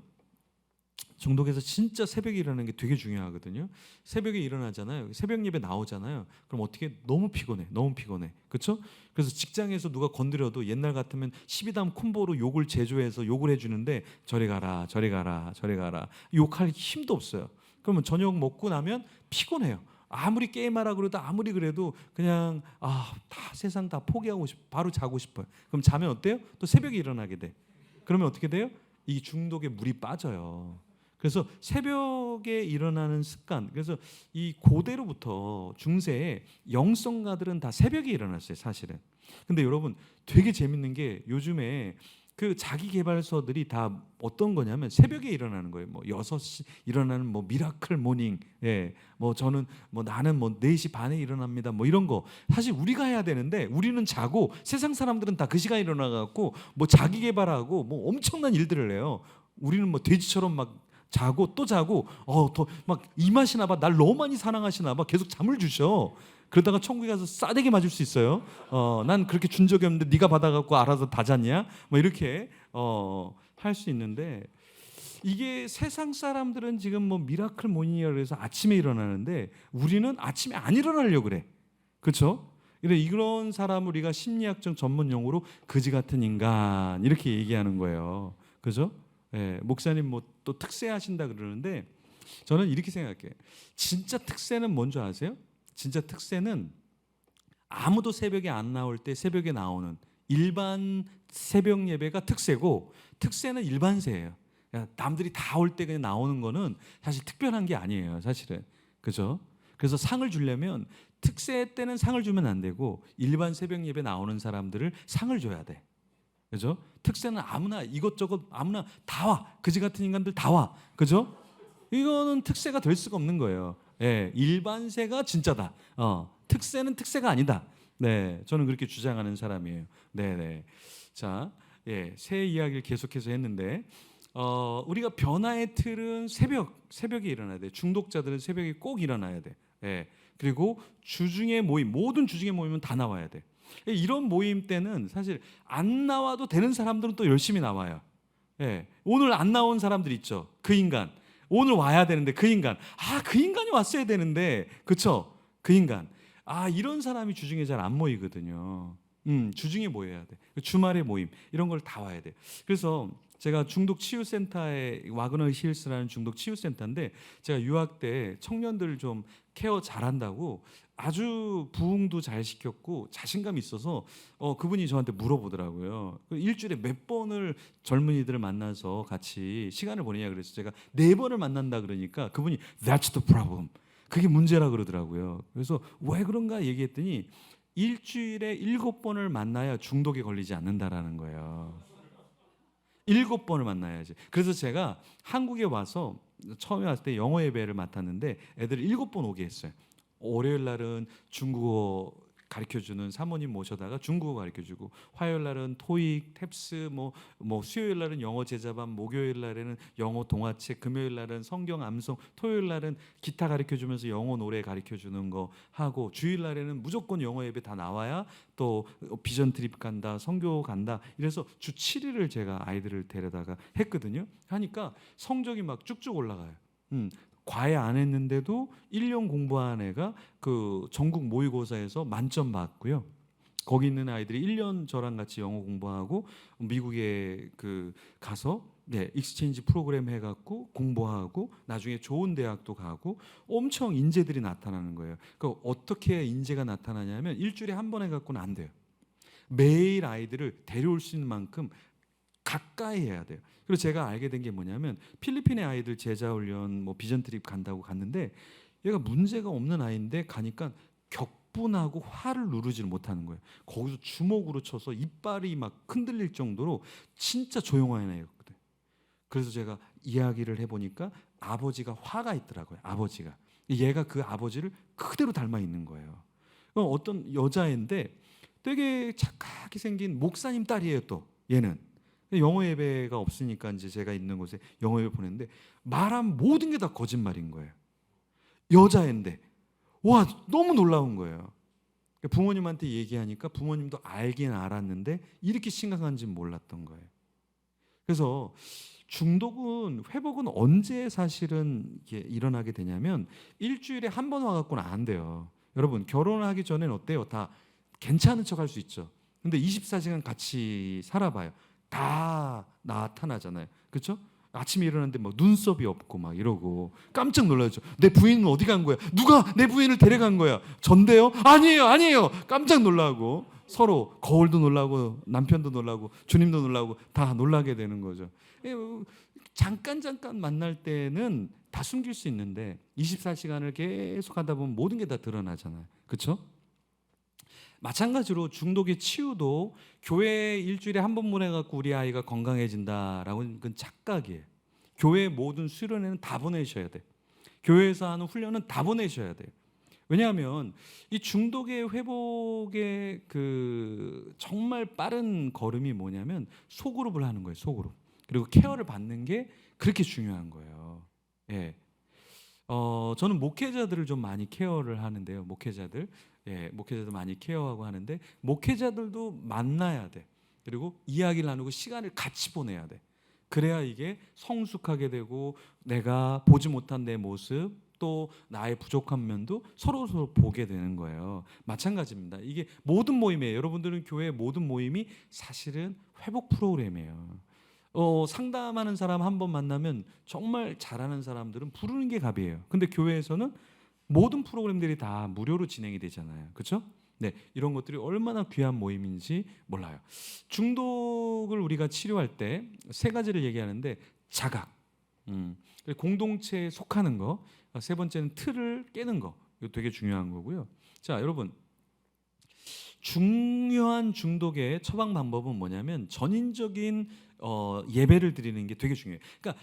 중독에서 진짜 새벽에 일어나는 게 되게 중요하거든요. 새벽에 일어나잖아요. 새벽 예배 나오잖아요. 그럼 어떻게 너무 피곤해. 너무 피곤해. 그렇죠? 그래서 직장에서 누가 건드려도 옛날 같으면 12담 콤보로 욕을 제조해서 욕을 해주는데 저리 가라 저리 가라 저리 가라 욕할 힘도 없어요. 그러면 저녁 먹고 나면 피곤해요. 아무리 게임하라 그래도 아무리 그래도 그냥 다 세상 다 포기하고 싶어. 바로 자고 싶어요. 그럼 자면 어때요? 또 새벽에 일어나게 돼. 그러면 어떻게 돼요? 이 중독에 물이 빠져요. 그래서 새벽에 일어나는 습관. 그래서 이 고대로부터 중세에 영성가들은 다 새벽에 일어났어요, 사실은. 근데 여러분 되게 재밌는 게 요즘에 그 자기 개발서들이 다 어떤 거냐면 새벽에 일어나는 거예요. 뭐 6시 일어나는 뭐 미라클 모닝. 예. 뭐 저는 뭐 나는 뭐 4시 반에 일어납니다. 뭐 이런 거. 사실 우리가 해야 되는데 우리는 자고 세상 사람들은 다 그 시간에 일어나 갖고 뭐 자기 개발하고 뭐 엄청난 일들을 해요. 우리는 뭐 돼지처럼 막 자고 또 자고 더 막 이 맛이나 봐. 날 너무 많이 사랑하시나 봐. 계속 잠을 주셔. 그러다가 천국에 가서 싸대기 맞을 수 있어요. 난 그렇게 준 적이 없는데 네가 받아갖고 알아서 다 잤냐? 뭐 이렇게 할 수 있는데 이게 세상 사람들은 지금 뭐 미라클 모닝이라고 해서 아침에 일어나는데 우리는 아침에 안 일어나려고 그래. 그렇죠? 이런 사람을 우리가 심리학적 전문 용어로 거지 같은 인간 이렇게 얘기하는 거예요. 그죠? 예, 목사님 뭐 또 특세하신다 그러는데 저는 이렇게 생각해요. 진짜 특세는 뭔지 아세요? 진짜 특세는 아무도 새벽에 안 나올 때 새벽에 나오는 일반 새벽 예배가 특세고 특세는 일반세예요. 남들이 다 올 때 그냥 나오는 거는 사실 특별한 게 아니에요, 사실은. 그죠? 그래서 상을 주려면 특세 때는 상을 주면 안 되고 일반 새벽 예배 나오는 사람들을 상을 줘야 돼. 그죠? 특세는 아무나 이것저것 아무나 다 와. 그지 같은 인간들 다 와. 그죠? 이거는 특세가 될 수가 없는 거예요. 예, 일반세가 진짜다. 특세는 특세가 아니다. 네, 저는 그렇게 주장하는 사람이에요. 네, 네. 자, 예, 새 이야기를 계속해서 했는데 우리가 변화의 틀은 새벽에 일어나야 돼. 중독자들은 새벽에 꼭 일어나야 돼. 예, 그리고 주중의 모임, 모든 주중의 모임은 다 나와야 돼. 이런 모임 때는 사실 안 나와도 되는 사람들은 또 열심히 나와요. 예, 오늘 안 나온 사람들 있죠. 그 인간 오늘 와야 되는데 그 인간 그 인간이 왔어야 되는데 그쵸? 그 인간 이런 사람이 주중에 잘 안 모이거든요. 주중에 모여야 돼. 주말에 모임 이런 걸 다 와야 돼. 그래서 제가 중독 치유센터에 와그너 힐스라는 중독 치유센터인데 제가 유학 때 청년들 좀 케어 잘한다고 아주 부응도 잘 시켰고 자신감 있어서 그분이 저한테 물어보더라고요. 일주일에 몇 번을 젊은이들을 만나서 같이 시간을 보내냐 그래서 제가 4번을 만난다 그러니까 그분이 That's the problem. 그게 문제라 그러더라고요. 그래서 왜 그런가 얘기했더니 일주일에 7번을 만나야 중독에 걸리지 않는다라는 거예요. 7번을 만나야지. 그래서 제가 한국에 와서 처음에 왔을 때 영어 예배를 맡았는데 애들을 7번 오게 했어요. 월요일 날은 중국어 가르쳐주는 사모님 모셔다가 중국어 가르쳐주고 화요일 날은 토익, 탭스 뭐 수요일 날은 영어 제자반, 목요일 날에는 영어 동화책, 금요일 날은 성경 암송, 토요일 날은 기타 가르쳐주면서 영어 노래 가르쳐주는 거 하고 주일 날에는 무조건 영어 예배 다 나와야 또 비전 트립 간다, 선교 간다. 이래서 주 7일을 제가 아이들을 데려다가 했거든요. 하니까 성적이 막 쭉쭉 올라가요. 과외 안 했는데도 1년 공부한 애가 그 전국 모의고사에서 만점 받고요. 거기 있는 아이들이 1년 저랑 같이 영어 공부하고 미국에 가서 익스체인지 프로그램 해갖고 공부하고 나중에 좋은 대학도 가고 엄청 인재들이 나타나는 거예요. 그러니까 어떻게 인재가 나타나냐면 일주일에 한 번 해갖고는 안 돼요. 매일 아이들을 데려올 수 있는 만큼 가까이 해야 돼요. 그리고 제가 알게 된 게 뭐냐면 필리핀의 아이들 제자훈련 뭐 비전 트립 간다고 갔는데 얘가 문제가 없는 아이인데 가니까 격분하고 화를 누르지를 못하는 거예요. 거기서 주먹으로 쳐서 이빨이 막 흔들릴 정도로 진짜 조용한 애였거든. 그래서 제가 이야기를 해보니까 아버지가 화가 있더라고요. 아버지가 얘가 그 아버지를 그대로 닮아 있는 거예요. 어떤 여자애인데 되게 착하게 생긴 목사님 딸이에요. 또 얘는 영어 예배가 없으니까 이제 제가 있는 곳에 영어 예배 보냈는데 말한 모든 게 다 거짓말인 거예요. 여자애인데 와 너무 놀라운 거예요. 부모님한테 얘기하니까 부모님도 알긴 알았는데 이렇게 심각한지는 몰랐던 거예요. 그래서 중독은 회복은 언제 사실은 이게 일어나게 되냐면 일주일에 한 번 와갖고는 안 돼요. 여러분 결혼하기 전에는 어때요? 다 괜찮은 척 할 수 있죠. 근데 24시간 같이 살아봐요. 다 나타나잖아요. 그렇죠? 아침에 일어났는데 막 눈썹이 없고 막 이러고 깜짝 놀라죠. 내 부인은 어디 간 거야? 누가 내 부인을 데려간 거야? 전데요? 아니에요, 아니에요. 깜짝 놀라고 서로 거울도 놀라고 남편도 놀라고 주님도 놀라고 다 놀라게 되는 거죠. 잠깐 만날 때는 다 숨길 수 있는데 24시간을 계속 하다 보면 모든 게 다 드러나잖아요. 그렇죠? 마찬가지로 중독의 치유도 교회 일주일에 한 번 보내갖고 우리 아이가 건강해진다라고 그건 착각이에요. 교회 모든 수련회는 다 보내셔야 돼요. 교회에서 하는 훈련은 다 보내셔야 돼요. 왜냐하면 이 중독의 회복의 정말 빠른 걸음이 뭐냐면 소그룹을 하는 거예요. 소그룹. 그리고 케어를 받는 게 그렇게 중요한 거예요. 예. 저는 목회자들을 좀 많이 케어를 하는데요. 목회자들 많이 케어하고 하는데 목회자들도 만나야 돼. 그리고 이야기를 나누고 시간을 같이 보내야 돼. 그래야 이게 성숙하게 되고 내가 보지 못한 내 모습 또 나의 부족한 면도 서로 보게 되는 거예요. 마찬가지입니다. 이게 모든 모임이에요. 여러분들은 교회 모든 모임이 사실은 회복 프로그램이에요. 상담하는 사람 한 번 만나면 정말 잘하는 사람들은 부르는 게 갑이에요. 근데 교회에서는 모든 프로그램들이 다 무료로 진행이 되잖아요. 그렇죠? 네, 이런 것들이 얼마나 귀한 모임인지 몰라요. 중독을 우리가 치료할 때 세 가지를 얘기하는데 자각, 공동체에 속하는 거, 세 번째는 틀을 깨는 거. 이거 되게 중요한 거고요. 자, 여러분. 중요한 중독의 처방 방법은 뭐냐면 전인적인 예배를 드리는 게 되게 중요해요. 그러니까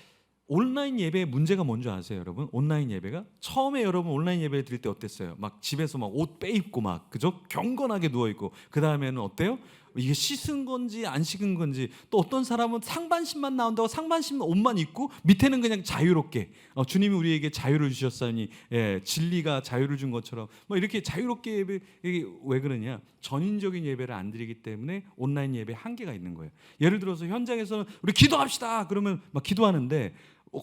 온라인 예배의 문제가 뭔지 아세요, 여러분? 온라인 예배가 처음에 여러분 온라인 예배를 드릴 때 어땠어요? 막 집에서 막 옷 빼입고 막 그죠? 경건하게 누워 있고 그 다음에는 어때요? 이게 씻은 건지 안 씻은 건지 또 어떤 사람은 상반신만 나온다고 상반신 옷만 입고 밑에는 그냥 자유롭게 주님이 우리에게 자유를 주셨으니 진리가 자유를 준 것처럼 뭐 이렇게 자유롭게 예배 이게 왜 그러냐? 전인적인 예배를 안 드리기 때문에 온라인 예배 한계가 있는 거예요. 예를 들어서 현장에서는 우리 기도합시다 그러면 막 기도하는데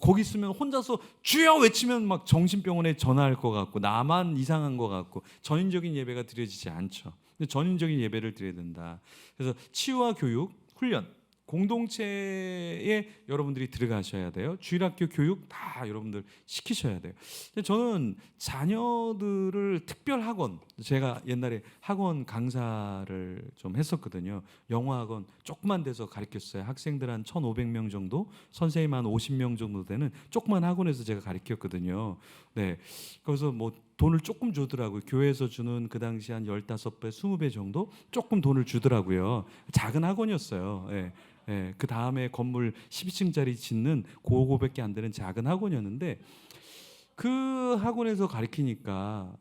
거기 있으면 혼자서 주여 외치면 막 정신병원에 전화할 것 같고 나만 이상한 것 같고 전인적인 예배가 드려지지 않죠. 전인적인 예배를 드려야 된다. 그래서 치유와 교육, 훈련, 공동체에 여러분들이 들어가셔야 돼요. 주일학교 교육 다 여러분들 시키셔야 돼요. 저는 자녀들을 특별 학원, 제가 옛날에 학원 강사를 좀 했었거든요. 영어 학원 조그만 데서 가르쳤어요. 학생들 한 1,500명 정도, 선생님 한 50명 정도 되는 조그만 학원에서 제가 가르쳤거든요. 네, 그래서 뭐 돈을 조금 주더라고요. 교회에서 주는 그 당시 한 15배, 20배 정도 조금 돈을 주더라고요. 작은 학원이었어요. 예. 예, 그 다음에 건물 12층짜리 짓는 그거밖에 안 되는 작은 학원이었는데 그 학원에서 가르치니까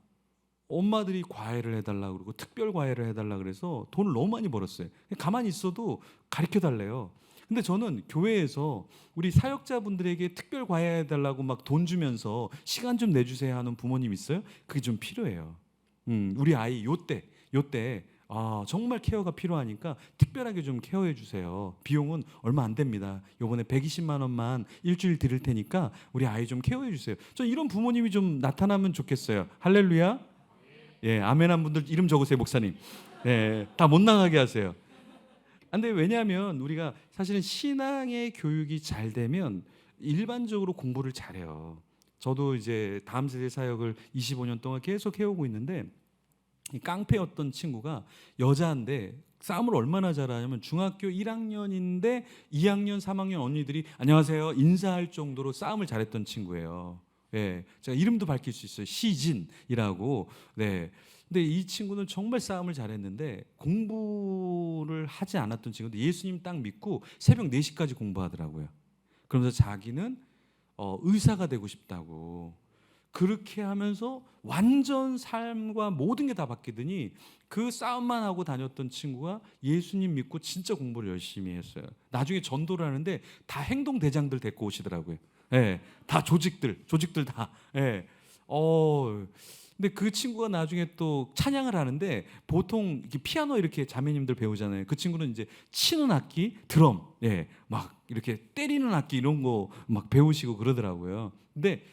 엄마들이 과외를 해달라고 그러고 특별 과외를 해달라고 그래서 돈을 너무 많이 벌었어요. 가만히 있어도 가르쳐달래요. 근데 저는 교회에서 우리 사역자분들에게 특별 과외 해달라고 막 돈 주면서 시간 좀 내주세요 하는 부모님 있어요? 그게 좀 필요해요. 우리 아이 요때 정말 케어가 필요하니까 특별하게 좀 케어해 주세요. 비용은 얼마 안 됩니다. 요번에 120만 원만 일주일 드릴 테니까 우리 아이 좀 케어해 주세요. 전 이런 부모님이 좀 나타나면 좋겠어요. 할렐루야. 예, 아멘 한 분들 이름 적으세요, 목사님. 네, 다 못 나가게 하세요. 근데 왜냐하면 우리가 사실은 신앙의 교육이 잘 되면 일반적으로 공부를 잘해요. 저도 이제 다음 세대 사역을 25년 동안 계속 해오고 있는데 이 깡패였던 친구가 여자인데 싸움을 얼마나 잘하냐면 중학교 1학년인데 2학년, 3학년 언니들이 안녕하세요 인사할 정도로 싸움을 잘했던 친구예요. 예, 제가 이름도 밝힐 수 있어요. 시진이라고. 네. 근데 이 친구는 정말 싸움을 잘했는데 공부를 하지 않았던 친구인데 예수님 딱 믿고 새벽 4시까지 공부하더라고요. 그러면서 자기는 의사가 되고 싶다고 그렇게 하면서 완전 삶과 모든 게 다 바뀌더니 그 싸움만 하고 다녔던 친구가 예수님 믿고 진짜 공부를 열심히 했어요. 나중에 전도를 하는데 다 행동 대장들 데리고 오시더라고요. 예, 다 조직들 다. 예. 근데 그 친구가 나중에 또 찬양을 하는데 보통 이렇게 피아노 이렇게 자매님들 배우잖아요. 그 친구는 이제 치는 악기, 드럼, 예, 막 이렇게 때리는 악기 이런 거 막 배우시고 그러더라고요. 근데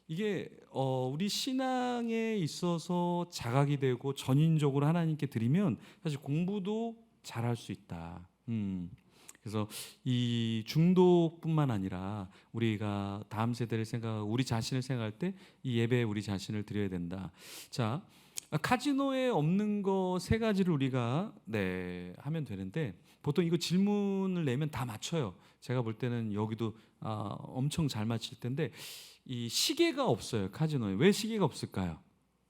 이게 우리 신앙에 있어서 자각이 되고 전인적으로 하나님께 드리면 사실 공부도 잘할 수 있다. 그래서 이 중독뿐만 아니라 우리가 다음 세대를 생각하고 우리 자신을 생각할 때 이 예배에 우리 자신을 드려야 된다. 자, 카지노에 없는 거 3가지를 우리가 하면 되는데 보통 이거 질문을 내면 다 맞춰요. 제가 볼 때는 여기도 엄청 잘 맞힐 텐데 이 시계가 없어요. 카지노에. 왜 시계가 없을까요?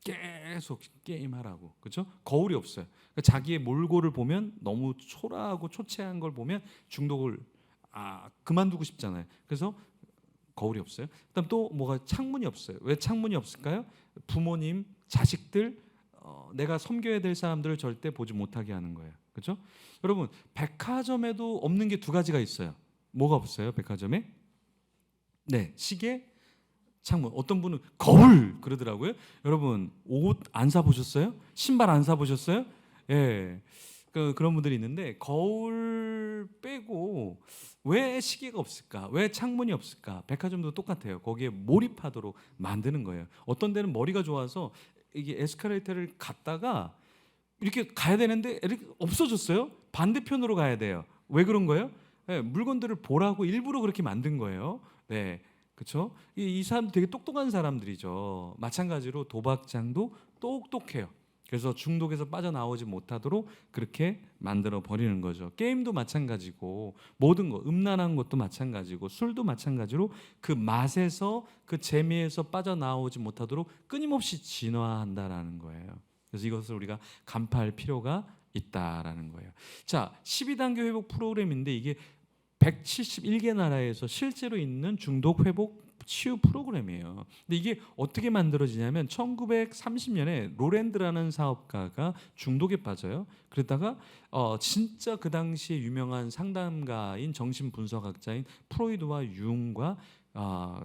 계속 게임하라고. 그렇죠? 거울이 없어요. 그러니까 자기의 몰골을 보면 너무 초라하고 초췌한 걸 보면 중독을 그만두고 싶잖아요. 그래서 거울이 없어요. 그다음 또 뭐가 창문이 없어요. 왜 창문이 없을까요? 부모님, 자식들, 내가 섬겨야 될 사람들을 절대 보지 못하게 하는 거예요. 그렇죠? 여러분 백화점에도 없는 게 2가지가 있어요. 뭐가 없어요? 백화점에? 네, 시계, 창문. 어떤 분은 거울 그러더라고요. 여러분 옷 안 사보셨어요? 신발 안 사보셨어요? 예, 그런 분들이 있는데 거울 빼고 왜 시계가 없을까? 왜 창문이 없을까? 백화점도 똑같아요. 거기에 몰입하도록 만드는 거예요. 어떤 데는 머리가 좋아서 이게 에스컬레이터를 갔다가 이렇게 가야 되는데 이렇게 없어졌어요. 반대편으로 가야 돼요. 왜 그런 거예요? 네, 물건들을 보라고 일부러 그렇게 만든 거예요. 네, 그렇죠? 이 사람 되게 똑똑한 사람들이죠. 마찬가지로 도박장도 똑똑해요. 그래서 중독에서 빠져나오지 못하도록 그렇게 만들어 버리는 거죠. 게임도 마찬가지고 모든 거, 음란한 것도 마찬가지고 술도 마찬가지로 그 맛에서 그 재미에서 빠져나오지 못하도록 끊임없이 진화한다라는 거예요. 그래서 이것을 우리가 간파할 필요가 있다라는 거예요. 자, 12단계 회복 프로그램인데 이게 171개 나라에서 실제로 있는 중독 회복 치유 프로그램이에요. 근데 이게 어떻게 만들어지냐면 1930년에 로랜드라는 사업가가 중독에 빠져요. 그러다가 진짜 그 당시에 유명한 상담가인 정신분석학자인 프로이드와 융과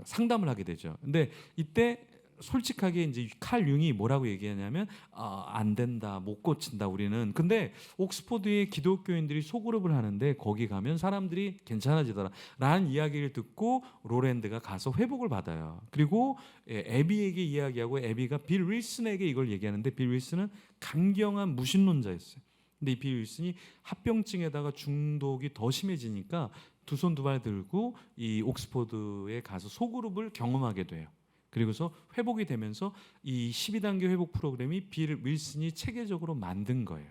상담을 하게 되죠. 근데 이때 솔직하게 이제 칼 융이 뭐라고 얘기하냐면 안 된다, 못 고친다 우리는. 근데 옥스퍼드의 기독교인들이 소그룹을 하는데 거기 가면 사람들이 괜찮아지더라라는 이야기를 듣고 로랜드가 가서 회복을 받아요. 그리고 애비에게 이야기하고 애비가 빌 윌슨에게 이걸 얘기하는데 빌 윌슨은 강경한 무신론자였어요. 근데 이 빌 윌슨이 합병증에다가 중독이 더 심해지니까 두 손 두 발 들고 이 옥스퍼드에 가서 소그룹을 경험하게 돼요. 그리고서 회복이 되면서 이 12단계 회복 프로그램이 빌 윌슨이 체계적으로 만든 거예요.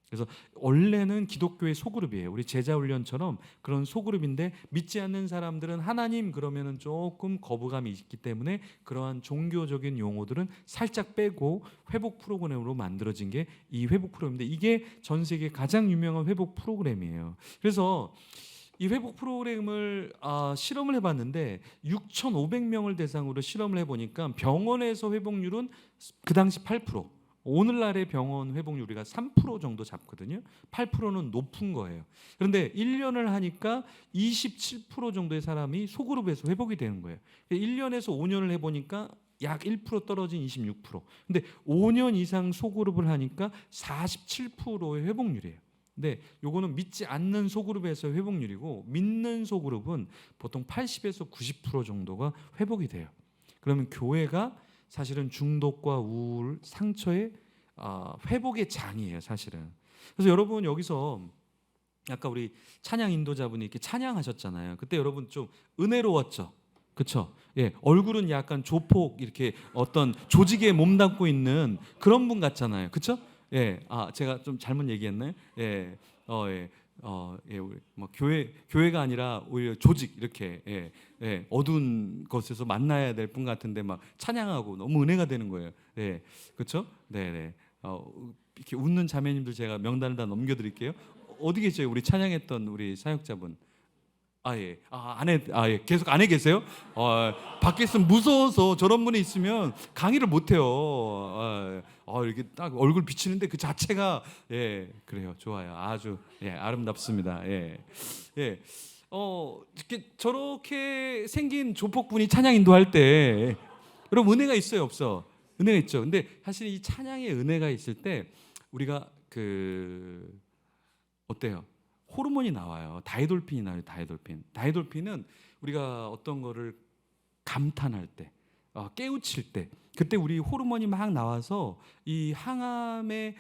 그래서 원래는 기독교의 소그룹이에요. 우리 제자훈련처럼 그런 소그룹인데 믿지 않는 사람들은 하나님 그러면은 조금 거부감이 있기 때문에 그러한 종교적인 용어들은 살짝 빼고 회복 프로그램으로 만들어진 게 이 회복 프로그램인데 이게 전 세계 가장 유명한 회복 프로그램이에요. 그래서 이 회복 프로그램을 실험을 해봤는데 6,500명을 대상으로 실험을 해보니까 병원에서 회복률은 그 당시 8%, 오늘날의 병원 회복률 우리가 3% 정도 잡거든요. 8%는 높은 거예요. 그런데 1년을 하니까 27% 정도의 사람이 소그룹에서 회복이 되는 거예요. 1년에서 5년을 해보니까 약 1% 떨어진 26%. 근데 5년 이상 소그룹을 하니까 47%의 회복률이에요. 근데 요거는 믿지 않는 소그룹에서 회복률이고 믿는 소그룹은 보통 80에서 90% 정도가 회복이 돼요. 그러면 교회가 사실은 중독과 우울, 상처에 회복의 장이에요, 사실은. 그래서 여러분 여기서 아까 우리 찬양 인도자분이 이렇게 찬양하셨잖아요. 그때 여러분 좀 은혜로웠죠, 그렇죠? 예, 얼굴은 약간 조폭 이렇게 어떤 조직에 몸담고 있는 그런 분 같잖아요, 그렇죠? 예, 제가 좀 잘못 얘기했나요? 예, 예. 예, 우리 뭐 교회가 아니라 오히려 조직 이렇게 어두운 곳에서 만나야 될 분 같은데 막 찬양하고 너무 은혜가 되는 거예요. 예, 그렇죠? 네, 네. 이렇게 웃는 자매님들 제가 명단을 다 넘겨드릴게요. 어디 계세요? 우리 찬양했던 우리 사역자분. 예. 예. 계속 안에 계세요? 밖에 있으면 무서워서 저런 분이 있으면 강의를 못 해요. 이렇게 딱 얼굴 비치는데 그 자체가 그래요. 좋아요. 아주 아름답습니다. 예. 이렇게 저렇게 생긴 조폭분이 찬양 인도할 때 여러분 은혜가 있어요, 없어? 은혜가 있죠. 근데 사실 이 찬양의 은혜가 있을 때 우리가 어때요? 호르몬이 나와요. 다이돌핀이 나와요. 다이돌핀은 우리가 어떤 거를 감탄할 때, 깨우칠 때, 그때 우리 호르몬이 막 나와서 이 항암의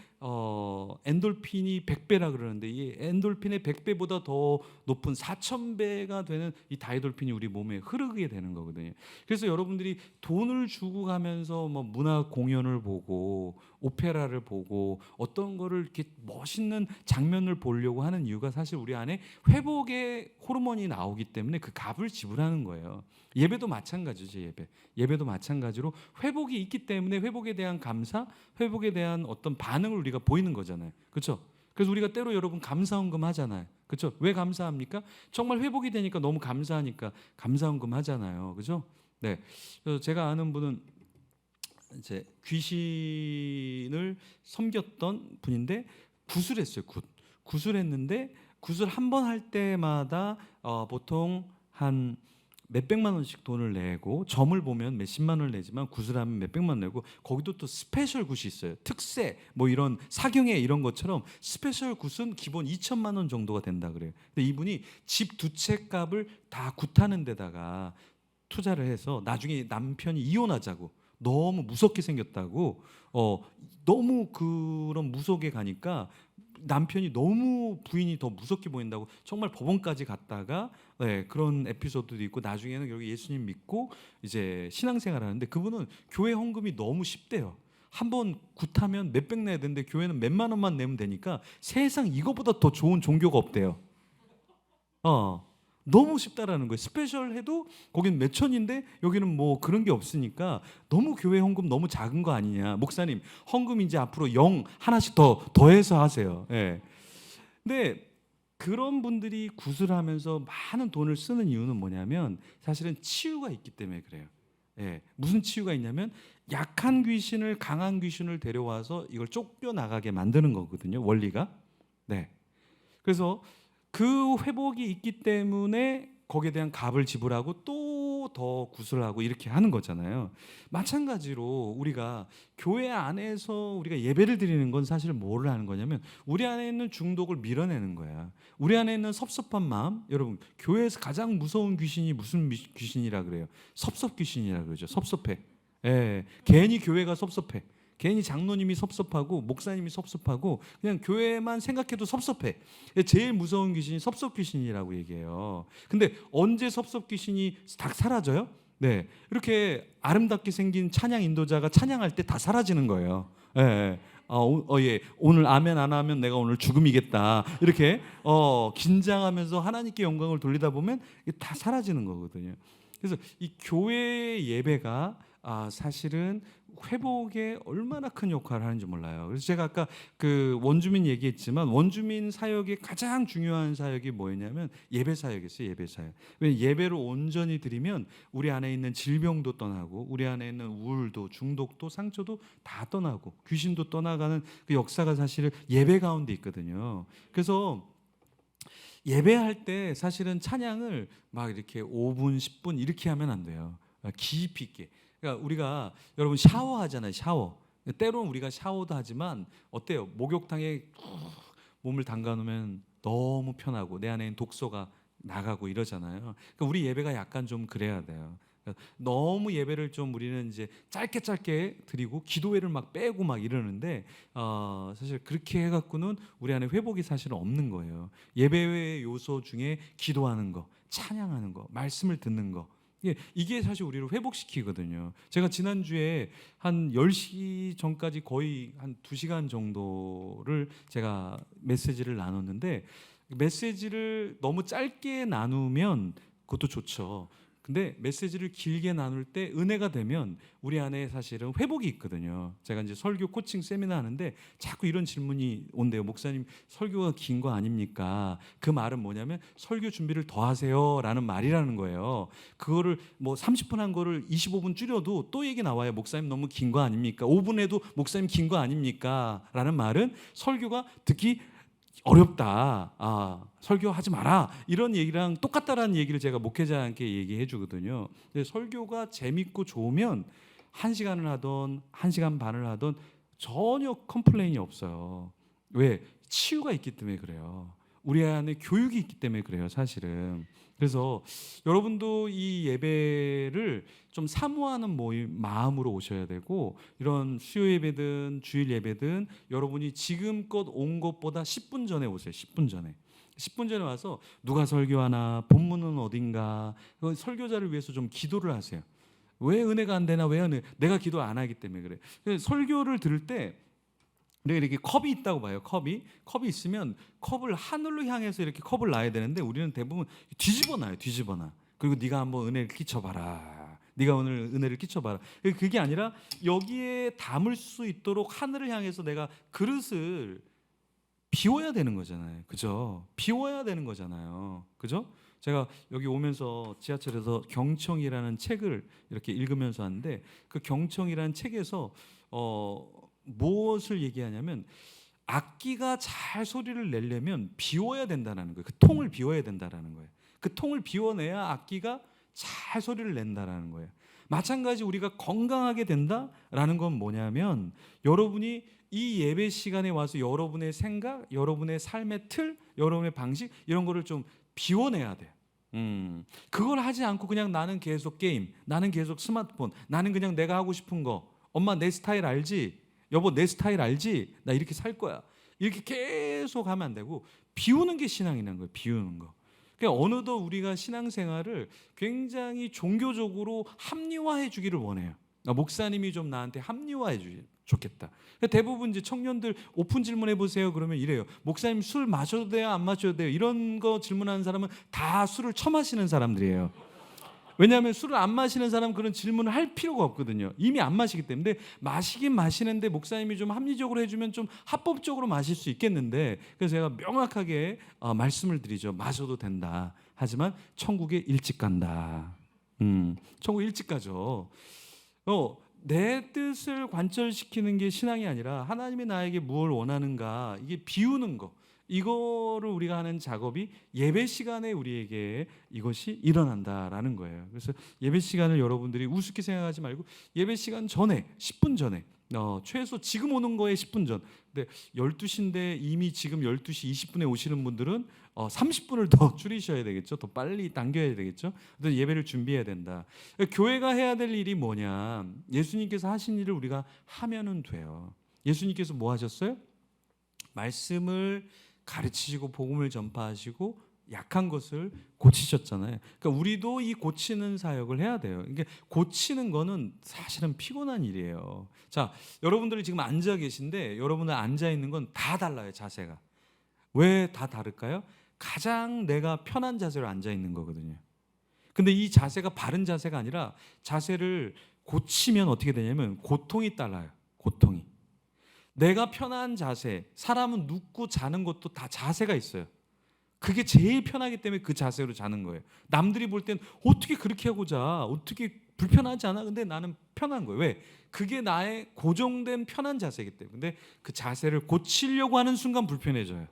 엔돌핀이 100배라 그러는데 이 엔돌핀의 100배보다 더 높은 4000배가 되는 이 다이돌핀이 우리 몸에 흐르게 되는 거거든요. 그래서 여러분들이 돈을 주고 가면서 뭐 문화 공연을 보고 오페라를 보고 어떤 거를 이렇게 멋있는 장면을 보려고 하는 이유가 사실 우리 안에 회복의 호르몬이 나오기 때문에 그 값을 지불하는 거예요. 예배도 마찬가지죠. 예배도 마찬가지로 회복이 있기 때문에 회복에 대한 감사, 회복에 대한 어떤 반응을 우리가 보이는 거잖아요. 그렇죠? 그래서 우리가 때로 여러분 감사헌금 하잖아요. 그렇죠? 왜 감사합니까? 정말 회복이 되니까 너무 감사하니까 감사헌금 하잖아요. 그렇죠? 네. 그래서 제가 아는 분은 이제 귀신을 섬겼던 분인데 구술했어요. 구술했는데 구술 한 번 할 때마다 보통 한 몇백만 원씩 돈을 내고 점을 보면 몇십만 원을 내지만 구슬하면 몇백만 원 내고 거기도 또 스페셜 굿이 있어요. 특세 뭐 이런 사경회 이런 것처럼 스페셜 굿은 기본 2천만 원 정도가 된다 그래요. 근데 이분이 집 두 채 값을 다 굿하는 데다가 투자를 해서 나중에 남편이 이혼하자고 너무 무섭게 생겼다고 너무 그런 무속에 가니까 남편이 너무 부인이 더 무섭게 보인다고 정말 법원까지 갔다가 그런 에피소드도 있고 나중에는 결국 예수님 믿고 이제 신앙생활 하는데 그분은 교회 헌금이 너무 쉽대요. 한번 굿하면 몇백 내야 되는데 교회는 몇만 원만 내면 되니까 세상 이거보다 더 좋은 종교가 없대요. 너무 쉽다라는 거예요. 스페셜 해도 거긴 몇 천인데 여기는 뭐 그런 게 없으니까 너무 교회 헌금 너무 작은 거 아니냐. 목사님 헌금 이제 앞으로 0 하나씩 더해서 하세요. 근데 그런 분들이 구슬하면서 많은 돈을 쓰는 이유는 뭐냐면 사실은 치유가 있기 때문에 그래요. 무슨 치유가 있냐면 약한 귀신을 강한 귀신을 데려와서 이걸 쫓겨나가게 만드는 거거든요. 원리가. 그래서 그 회복이 있기 때문에 거기에 대한 값을 지불하고 또 더 구슬하고 이렇게 하는 거잖아요. 마찬가지로 우리가 교회 안에서 우리가 예배를 드리는 건 사실 뭐를 하는 거냐면 우리 안에 있는 중독을 밀어내는 거야. 우리 안에 있는 섭섭한 마음, 여러분 교회에서 가장 무서운 귀신이 무슨 귀신이라 그래요? 섭섭 귀신이라 그러죠. 섭섭해. 괜히 교회가 섭섭해. 괜히 장로님이 섭섭하고 목사님이 섭섭하고 그냥 교회만 생각해도 섭섭해. 제일 무서운 귀신이 섭섭 귀신이라고 얘기해요. 근데 언제 섭섭 귀신이 다 사라져요? 이렇게 아름답게 생긴 찬양 인도자가 찬양할 때 다 사라지는 거예요. 오늘 아멘 안 하면 내가 오늘 죽음이겠다. 이렇게 긴장하면서 하나님께 영광을 돌리다 보면 이게 다 사라지는 거거든요. 그래서 이 교회 예배가 사실은 회복에 얼마나 큰 역할을 하는지 몰라요. 그래서 제가 아까 그 원주민 얘기했지만 원주민 사역의 가장 중요한 사역이 뭐였냐면 예배 사역이었어요. 예배 사역. 왜 예배를 온전히 드리면 우리 안에 있는 질병도 떠나고 우리 안에 있는 우울도 중독도 상처도 다 떠나고 귀신도 떠나가는 그 역사가 사실 예배 가운데 있거든요. 그래서 예배할 때 사실은 찬양을 막 이렇게 5분, 10분 이렇게 하면 안 돼요. 깊이 있게. 그러니까 우리가 여러분 샤워하잖아요. 샤워. 때로는 우리가 샤워도 하지만 어때요? 목욕탕에 몸을 담가 놓으면 너무 편하고 내 안에 있는 독소가 나가고 이러잖아요. 그러니까 우리 예배가 약간 좀 그래야 돼요. 너무 예배를 좀 우리는 이제 짧게 드리고 기도회를 막 빼고 막 이러는데 사실 그렇게 해갖고는 우리 안에 회복이 사실은 없는 거예요. 예배의 요소 중에 기도하는 거, 찬양하는 거, 말씀을 듣는 거. 이게 사실 우리를 회복시키거든요. 제가 지난주에 한 10시 전까지 거의 한 2시간 정도를 제가 메시지를 나눴는데 메시지를 너무 짧게 나누면 그것도 좋죠. 근데 메시지를 길게 나눌 때 은혜가 되면 우리 안에 사실은 회복이 있거든요. 제가 이제 설교 코칭 세미나 하는데 자꾸 이런 질문이 온대요. 목사님, 설교가 긴 거 아닙니까? 그 말은 뭐냐면 설교 준비를 더 하세요라는 말이라는 거예요. 그거를 뭐 30분 한 거를 25분 줄여도 또 얘기 나와요. 목사님 너무 긴 거 아닙니까? 5분 해도 목사님 긴 거 아닙니까? 라는 말은 설교가 듣기 어렵다. 설교하지 마라. 이런 얘기랑 똑같다라는 얘기를 제가 목회자한테 얘기해 주거든요. 근데 설교가 재밌고 좋으면 1시간을 하던 1시간 반을 하던 전혀 컴플레인이 없어요. 왜? 치유가 있기 때문에 그래요. 우리 안에 교육이 있기 때문에 그래요, 사실은. 그래서 여러분도 이 예배를 좀 사모하는 마음으로 오셔야 되고, 이런 수요 예배든 주일 예배든 여러분이 지금껏 온 것보다 10분 전에 오세요. 10분 전에. 10분 전에 와서 누가 설교하나, 본문은 어딘가, 설교자를 위해서 좀 기도를 하세요. 왜 은혜가 안 되나? 내가 기도 안 하기 때문에 그래. 그래서 설교를 들을 때 내가 이렇게 컵이 있다고 봐요. 컵이 있으면 컵을 하늘로 향해서 이렇게 컵을 놔야 되는데 우리는 대부분 뒤집어 놔요. 그리고 네가 한번 은혜를 끼쳐봐라. 네가 오늘 은혜를 끼쳐봐라. 그게 아니라 여기에 담을 수 있도록 하늘을 향해서 내가 그릇을 비워야 되는 거잖아요. 그죠? 비워야 되는 거잖아요. 그죠? 제가 여기 오면서 지하철에서 경청이라는 책을 이렇게 읽으면서 하는데 그 경청이라는 책에서 무엇을 얘기하냐면 악기가 잘 소리를 내려면 비워야 된다는 거예요. 그 통을 비워야 된다는 거예요. 그 통을 비워내야 악기가 잘 소리를 낸다는 거예요. 마찬가지 우리가 건강하게 된다라는 건 뭐냐면 여러분이 이 예배 시간에 와서 여러분의 생각, 여러분의 삶의 틀, 여러분의 방식 이런 거를 좀 비워내야 돼요. 그걸 하지 않고 그냥 나는 계속 게임, 나는 계속 스마트폰, 나는 그냥 내가 하고 싶은 거, 엄마 내 스타일 알지? 여보 내 스타일 알지? 나 이렇게 살 거야. 이렇게 계속 하면 안 되고 비우는 게 신앙이라는 거예요. 비우는 거. 그러니까 어느덧 우리가 신앙생활을 굉장히 종교적으로 합리화해 주기를 원해요. 목사님이 좀 나한테 합리화해 주기 좋겠다. 그러니까 대부분 이제 청년들 오픈 질문해 보세요. 그러면 이래요. 목사님 술 마셔도 돼요? 안 마셔도 돼요? 이런 거 질문하는 사람은 다 술을 처마시는 사람들이에요. 왜냐하면 술을 안 마시는 사람은 그런 질문을 할 필요가 없거든요. 이미 안 마시기 때문에. 마시긴 마시는데 목사님이 좀 합리적으로 해주면 좀 합법적으로 마실 수 있겠는데, 그래서 제가 명확하게 말씀을 드리죠. 마셔도 된다. 하지만 천국에 일찍 간다. 천국 일찍 가죠. 내 뜻을 관철시키는 게 신앙이 아니라 하나님이 나에게 무엇을 원하는가, 이게 비우는 거, 이거를 우리가 하는 작업이 예배 시간에 우리에게 이것이 일어난다라는 거예요. 그래서 예배 시간을 여러분들이 우습게 생각하지 말고 예배 시간 전에 10분 전에 최소 지금 오는 거에 10분 전. 근데 12시인데 이미 지금 12시 20분에 오시는 분들은 30분을 더 줄이셔야 되겠죠. 더 빨리 당겨야 되겠죠. 그래서 예배를 준비해야 된다. 교회가 해야 될 일이 뭐냐? 예수님께서 하신 일을 우리가 하면은 돼요. 예수님께서 뭐 하셨어요? 말씀을 가르치시고 복음을 전파하시고 약한 것을 고치셨잖아요. 그러니까 우리도 이 고치는 사역을 해야 돼요. 그러니까 고치는 거는 사실은 피곤한 일이에요. 자, 여러분들이 지금 앉아 계신데 여러분들 앉아 있는 건 다 달라요. 자세가. 왜 다 다를까요? 가장 내가 편한 자세로 앉아 있는 거거든요. 근데 이 자세가 바른 자세가 아니라 자세를 고치면 어떻게 되냐면 고통이 따라요. 고통이. 내가 편한 자세, 사람은 눕고 자는 것도 다 자세가 있어요. 그게 제일 편하기 때문에 그 자세로 자는 거예요. 남들이 볼 땐 어떻게 그렇게 하고 자? 어떻게 불편하지 않아? 근데 나는 편한 거예요. 왜? 그게 나의 고정된 편한 자세이기 때문에. 근데 그 자세를 고치려고 하는 순간 불편해져요.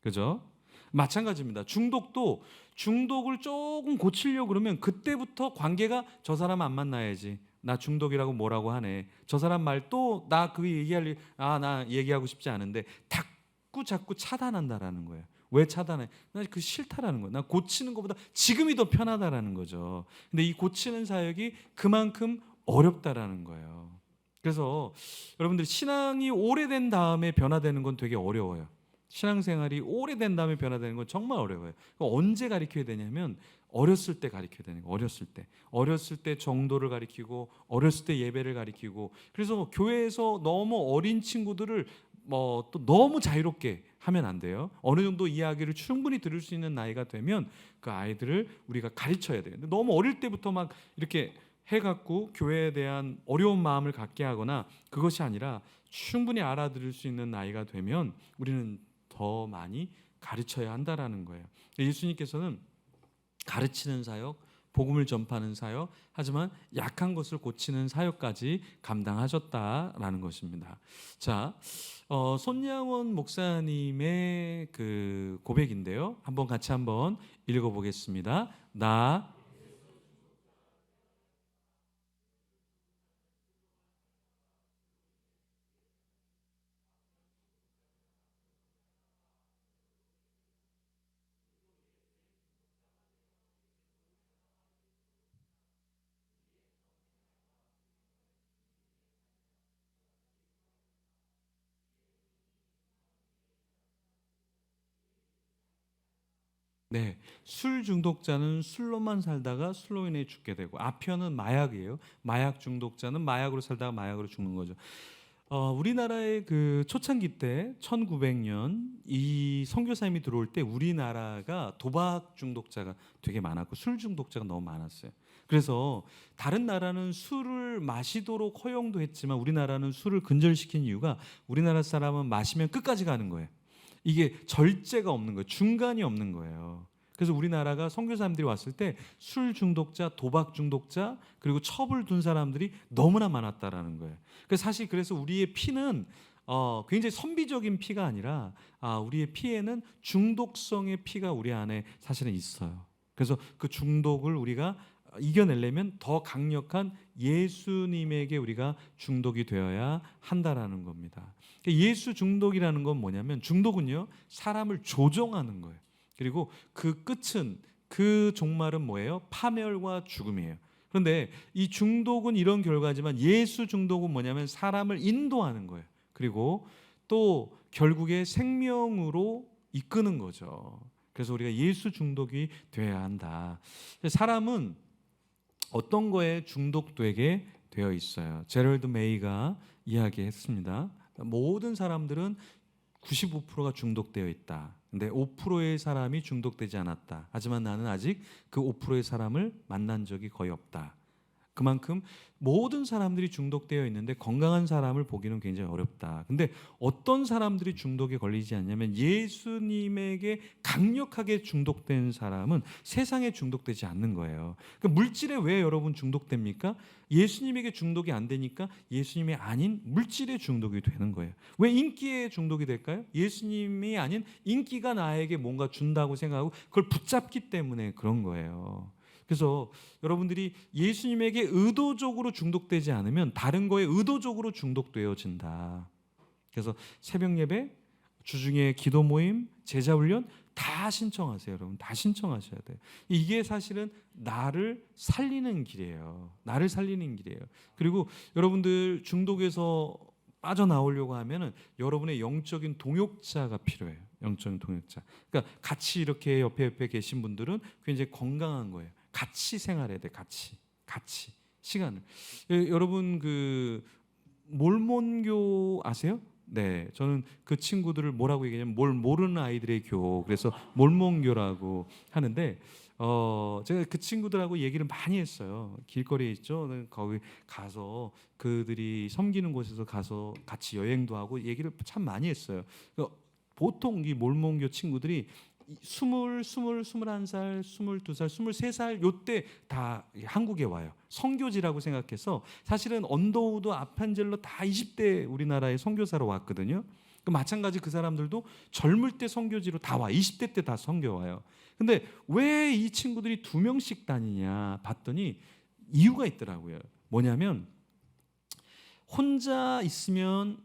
그죠? 마찬가지입니다. 중독을 조금 고치려고 그러면 그때부터 관계가 저 사람 안 만나야지. 나 중독이라고 뭐라고 하네. 저 사람 말 또 나 그 얘기할 나 얘기하고 싶지 않은데 자꾸 차단한다라는 거예요. 왜 차단해? 나 그 싫다라는 거예요. 나 고치는 것보다 지금이 더 편하다라는 거죠. 근데 이 고치는 사역이 그만큼 어렵다라는 거예요. 그래서 여러분들 신앙이 오래된 다음에 변화되는 건 되게 어려워요. 신앙생활이 오래된 다음에 변화되는 건 정말 어려워요. 언제 가르쳐야 되냐면 어렸을 때 가르쳐야 되는 거예요. 어렸을 때 정도를 가르치고 어렸을 때 예배를 가르치고, 그래서 교회에서 너무 어린 친구들을 또 너무 자유롭게 하면 안 돼요. 어느 정도 이야기를 충분히 들을 수 있는 나이가 되면 그 아이들을 우리가 가르쳐야 돼요. 근데 너무 어릴 때부터 막 이렇게 해갖고 교회에 대한 어려운 마음을 갖게 하거나, 그것이 아니라 충분히 알아들을 수 있는 나이가 되면 우리는 더 많이 가르쳐야 한다라는 거예요. 예수님께서는 가르치는 사역, 복음을 전파하는 사역, 하지만 약한 것을 고치는 사역까지 감당하셨다라는 것입니다. 자, 손양원 목사님의 그 고백인데요. 한번 같이 한번 읽어보겠습니다. 네, 술 중독자는 술로만 살다가 술로 인해 죽게 되고, 아편은 마약이에요. 마약 중독자는 마약으로 살다가 마약으로 죽는 거죠. 우리나라의 그 초창기 때 1900년 이 선교사님이 들어올 때 우리나라가 도박 중독자가 되게 많았고 술 중독자가 너무 많았어요. 그래서 다른 나라는 술을 마시도록 허용도 했지만 우리나라는 술을 근절시킨 이유가, 우리나라 사람은 마시면 끝까지 가는 거예요. 이게 절제가 없는 거예요. 중간이 없는 거예요. 그래서 우리나라가 선교사님들이 왔을 때 술 중독자, 도박 중독자, 그리고 첩을 둔 사람들이 너무나 많았다라는 거예요. 그래서 우리의 피는 굉장히 선비적인 피가 아니라 우리의 피에는 중독성의 피가 우리 안에 사실은 있어요. 그래서 그 중독을 우리가 이겨내려면 더 강력한 예수님에게 우리가 중독이 되어야 한다라는 겁니다. 예수 중독이라는 건 뭐냐면, 중독은요 사람을 조종하는 거예요. 그리고 그 끝은, 그 종말은 뭐예요? 파멸과 죽음이에요. 그런데 이 중독은 이런 결과지만 예수 중독은 뭐냐면 사람을 인도하는 거예요. 그리고 또 결국에 생명으로 이끄는 거죠. 그래서 우리가 예수 중독이 되어야 한다. 사람은 어떤 거에 중독되게 되어 있어요. 제럴드 메이가 이야기했습니다. 모든 사람들은 95%가 중독되어 있다. 근데 5%의 사람이 중독되지 않았다. 하지만 나는 아직 그 5%의 사람을 만난 적이 거의 없다. 그만큼 모든 사람들이 중독되어 있는데 건강한 사람을 보기는 굉장히 어렵다. 근데 어떤 사람들이 중독에 걸리지 않냐면, 예수님에게 강력하게 중독된 사람은 세상에 중독되지 않는 거예요. 그러니까 물질에 왜 여러분 중독됩니까? 예수님에게 중독이 안 되니까 예수님이 아닌 물질에 중독이 되는 거예요. 왜 인기에 중독이 될까요? 예수님이 아닌 인기가 나에게 뭔가 준다고 생각하고 그걸 붙잡기 때문에 그런 거예요. 그래서 여러분들이 예수님에게 의도적으로 중독되지 않으면 다른 거에 의도적으로 중독되어진다. 그래서 새벽 예배, 주중에 기도 모임, 제자 훈련 다 신청하세요, 여러분. 다 신청하셔야 돼요. 이게 사실은 나를 살리는 길이에요. 나를 살리는 길이에요. 그리고 여러분들 중독에서 빠져나오려고 하면은 여러분의 영적인 동역자가 필요해요. 영적인 동역자. 그러니까 같이 이렇게 옆에 계신 분들은 굉장히 건강한 거예요. 같이 생활해야 돼. 같이 시간을. 여러분 그 몰몬교 아세요? 네, 저는 그 친구들을 뭐라고 얘기하냐면 뭘 모르는 아이들의 교. 그래서 몰몬교라고 하는데, 제가 그 친구들하고 얘기를 많이 했어요. 길거리에 있죠. 거기 가서 그들이 섬기는 곳에서 가서 같이 여행도 하고 얘기를 참 많이 했어요. 보통 이 몰몬교 친구들이 21살, 22살, 23살 요때 다 한국에 와요. 선교지라고 생각해서, 사실은 언더우드, 아판젤로 다 20대 우리나라에 선교사로 왔거든요. 마찬가지 그 사람들도 젊을 때 선교지로 다 와. 20대 때 다 선교 와요. 근데 왜 이 친구들이 2명씩 다니냐 봤더니 이유가 있더라고요. 뭐냐면, 혼자 있으면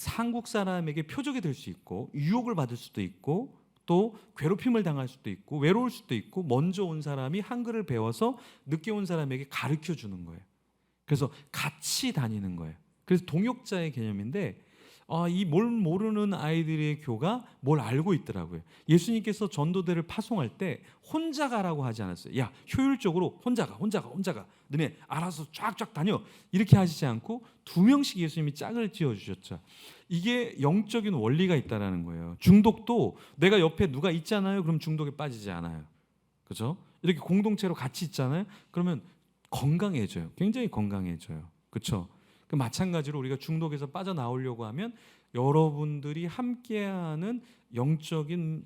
한국 사람에게 표적이 될 수 있고 유혹을 받을 수도 있고 또 괴롭힘을 당할 수도 있고 외로울 수도 있고 먼저 온 사람이 한글을 배워서 늦게 온 사람에게 가르쳐 주는 거예요. 그래서 같이 다니는 거예요. 그래서 동역자의 개념인데 이 뭘 모르는 아이들의 교가 뭘 알고 있더라고요. 예수님께서 전도대를 파송할 때 혼자 가라고 하지 않았어요. 야, 효율적으로 혼자 가. 너네 알아서 쫙쫙 다녀. 이렇게 하시지 않고 2명씩 예수님이 짝을 지어 주셨죠. 이게 영적인 원리가 있다라는 거예요. 중독도 내가 옆에 누가 있잖아요. 그럼 중독에 빠지지 않아요. 그렇죠? 이렇게 공동체로 같이 있잖아요. 그러면 건강해져요. 굉장히 건강해져요. 그렇죠? 마찬가지로 우리가 중독에서 빠져나오려고 하면 여러분들이 함께하는 영적인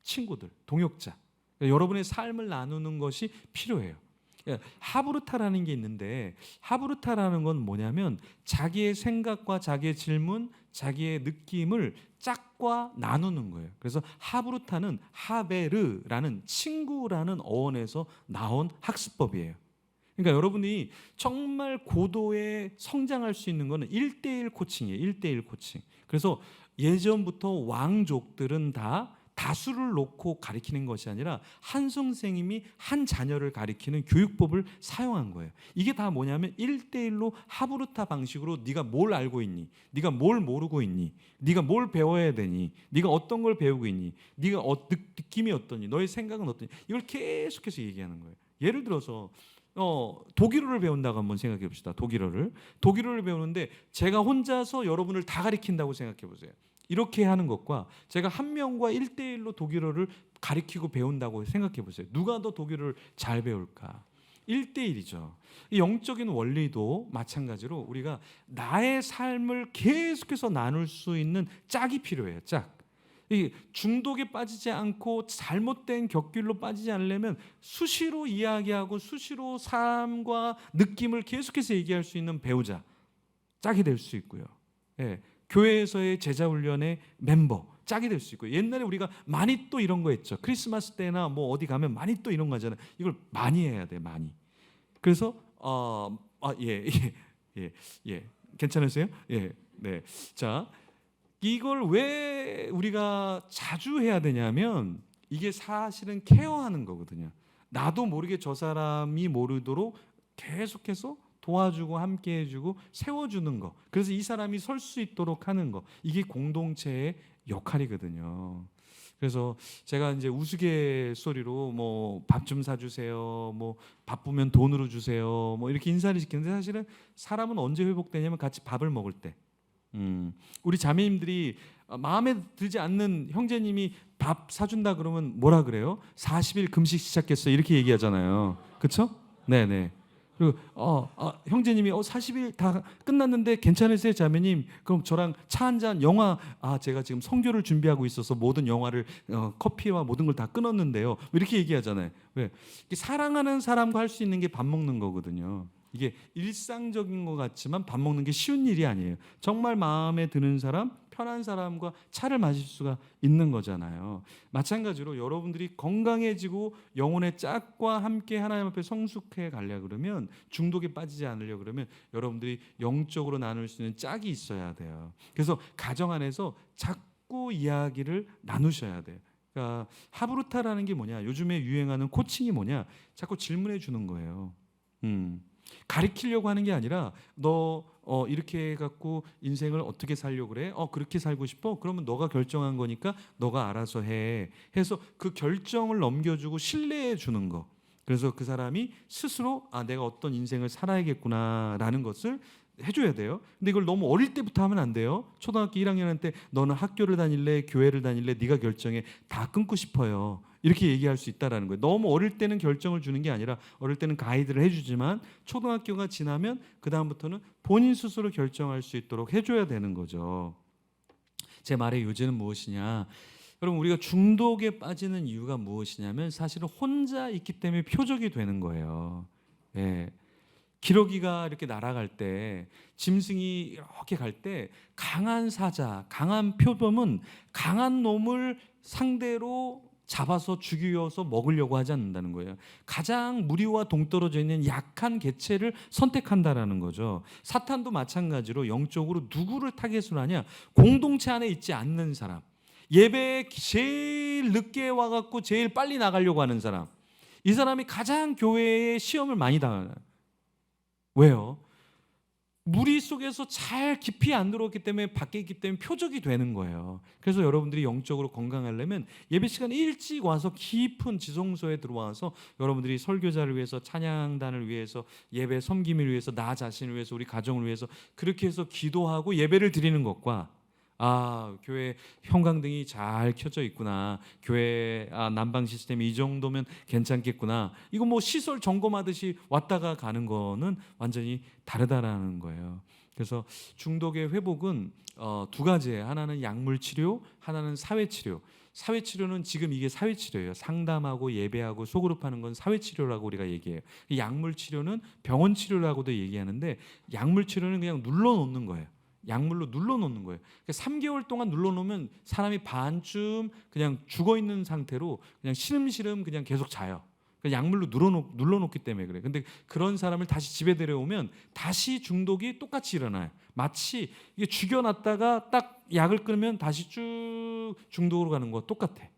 친구들, 동역자, 그러니까 여러분의 삶을 나누는 것이 필요해요. 그러니까 하브루타라는 게 있는데 하브루타라는 건 뭐냐면 자기의 생각과 자기의 질문, 자기의 느낌을 짝과 나누는 거예요. 그래서 하브루타는 하베르라는 친구라는 어원에서 나온 학습법이에요. 그러니까 여러분이 정말 고도의 성장할 수 있는 거는 1대1 코칭이에요. 1대1 코칭. 그래서 예전부터 왕족들은 다 다수를 놓고 가리키는 것이 아니라 한 선생님이 한 자녀를 가리키는 교육법을 사용한 거예요. 이게 다 뭐냐면 1대1로 하브루타 방식으로 네가 뭘 알고 있니? 네가 뭘 모르고 있니? 네가 뭘 배워야 되니? 네가 어떤 걸 배우고 있니? 네가 느낌이 어떠니? 너의 생각은 어떠니? 이걸 계속해서 얘기하는 거예요. 예를 들어서 독일어를 배운다고 한번 생각해 봅시다. 독일어를 배우는데 제가 혼자서 여러분을 다 가리킨다고 생각해 보세요. 이렇게 하는 것과 제가 한 명과 1대1로 독일어를 가리키고 배운다고 생각해 보세요. 누가 더 독일어를 잘 배울까? 1대1이죠. 이 영적인 원리도 마찬가지로 우리가 나의 삶을 계속해서 나눌 수 있는 짝이 필요해요. 짝. 이 중독에 빠지지 않고 잘못된 격길로 빠지지 않으려면 수시로 이야기하고 수시로 삶과 느낌을 계속해서 얘기할 수 있는 배우자, 짝이 될 수 있고요. 예, 교회에서의 제자훈련의 멤버, 짝이 될 수 있고요. 옛날에 우리가 많이 또 이런 거 했죠. 크리스마스 때나 뭐 어디 가면 많이 또 이런 거 하잖아요. 이걸 많이 해야 돼, 많이. 그래서 괜찮으세요? 예, 네. 자. 이걸 왜 우리가 자주 해야 되냐면 이게 사실은 케어하는 거거든요. 나도 모르게 저 사람이 모르도록 계속해서 도와주고 함께 해주고 세워주는 거. 그래서 이 사람이 설 수 있도록 하는 거. 이게 공동체의 역할이거든요. 그래서 제가 이제 우스갯소리로 뭐 밥 좀 사주세요, 뭐 바쁘면 돈으로 주세요, 뭐 이렇게 인사를 시키는데 사실은 사람은 언제 회복되냐면 같이 밥을 먹을 때. 우리 자매님들이 마음에 들지 않는 형제님이 밥 사준다 그러면 뭐라 그래요? 40일 금식 시작했어 이렇게 얘기하잖아요. 그렇죠? 네네. 그리고 형제님이 40일 다 끝났는데 괜찮으세요 자매님? 그럼 저랑 차 한 잔 영화 제가 지금 선교를 준비하고 있어서 모든 영화를 커피와 모든 걸 다 끊었는데요. 이렇게 얘기하잖아요. 왜? 사랑하는 사람과 할 수 있는 게 밥 먹는 거거든요. 이게 일상적인 것 같지만 밥 먹는 게 쉬운 일이 아니에요. 정말 마음에 드는 사람, 편한 사람과 차를 마실 수가 있는 거잖아요. 마찬가지로 여러분들이 건강해지고 영혼의 짝과 함께 하나님 앞에 성숙해 가려고 그러면 중독에 빠지지 않으려고 그러면 여러분들이 영적으로 나눌 수 있는 짝이 있어야 돼요. 그래서 가정 안에서 자꾸 이야기를 나누셔야 돼요. 그러니까 하브루타라는 게 뭐냐? 요즘에 유행하는 코칭이 뭐냐? 자꾸 질문해 주는 거예요. 가리키려고 하는 게 아니라 너 이렇게 해갖고 인생을 어떻게 살려고 그래? 그렇게 살고 싶어? 그러면 너가 결정한 거니까 너가 알아서 해. 해서 그 결정을 넘겨주고 신뢰해 주는 거. 그래서 그 사람이 스스로 내가 어떤 인생을 살아야겠구나라는 것을 해줘야 돼요. 근데 이걸 너무 어릴 때부터 하면 안 돼요. 초등학교 1학년 때 너는 학교를 다닐래, 교회를 다닐래, 네가 결정해. 다 끊고 싶어요. 이렇게 얘기할 수 있다라는 거예요. 너무 어릴 때는 결정을 주는 게 아니라 어릴 때는 가이드를 해주지만 초등학교가 지나면 그 다음부터는 본인 스스로 결정할 수 있도록 해줘야 되는 거죠. 제 말의 요지는 무엇이냐? 여러분 우리가 중독에 빠지는 이유가 무엇이냐면 사실은 혼자 있기 때문에 표적이 되는 거예요. 예. 기러기가 이렇게 날아갈 때 짐승이 이렇게 갈 때 강한 사자, 강한 표범은 강한 놈을 상대로 잡아서 죽여서 먹으려고 하지 않는다는 거예요. 가장 무리와 동떨어져 있는 약한 개체를 선택한다라는 거죠. 사탄도 마찬가지로 영적으로 누구를 타겟으로 하냐? 공동체 안에 있지 않는 사람. 예배에 제일 늦게 와갖고 제일 빨리 나가려고 하는 사람, 이 사람이 가장 교회에 시험을 많이 당하는. 왜요? 무리 속에서 잘 깊이 안 들어왔기 때문에, 밖에 있기 때문에 표적이 되는 거예요. 그래서 여러분들이 영적으로 건강하려면 예배 시간에 일찍 와서 깊은 지성소에 들어와서 여러분들이 설교자를 위해서, 찬양단을 위해서, 예배 섬김을 위해서, 나 자신을 위해서, 우리 가정을 위해서 그렇게 해서 기도하고 예배를 드리는 것과, 교회 형광등이 잘 켜져 있구나, 교회 난방 시스템이 이 정도면 괜찮겠구나, 이거 뭐 시설 점검하듯이 왔다가 가는 거는 완전히 다르다라는 거예요. 그래서 중독의 회복은 두 가지예요. 하나는 약물 치료, 하나는 사회 치료. 사회 치료는 지금 이게 사회 치료예요. 상담하고 예배하고 소그룹 하는 건 사회 치료라고 우리가 얘기해요. 약물 치료는 병원 치료라고도 얘기하는데, 약물 치료는 그냥 눌러 놓는 거예요. 약물로 눌러놓는 거예요. 그러니까 3개월 동안 눌러놓으면 사람이 반쯤 그냥 죽어있는 상태로 그냥 시름시름 그냥 계속 자요. 그러니까 약물로 눌러놓기 때문에 그래요. 근데 그런 사람을 다시 집에 데려오면 다시 중독이 똑같이 일어나요. 마치 이게 죽여놨다가 딱 약을 끊으면 다시 쭉 중독으로 가는 거 똑같아.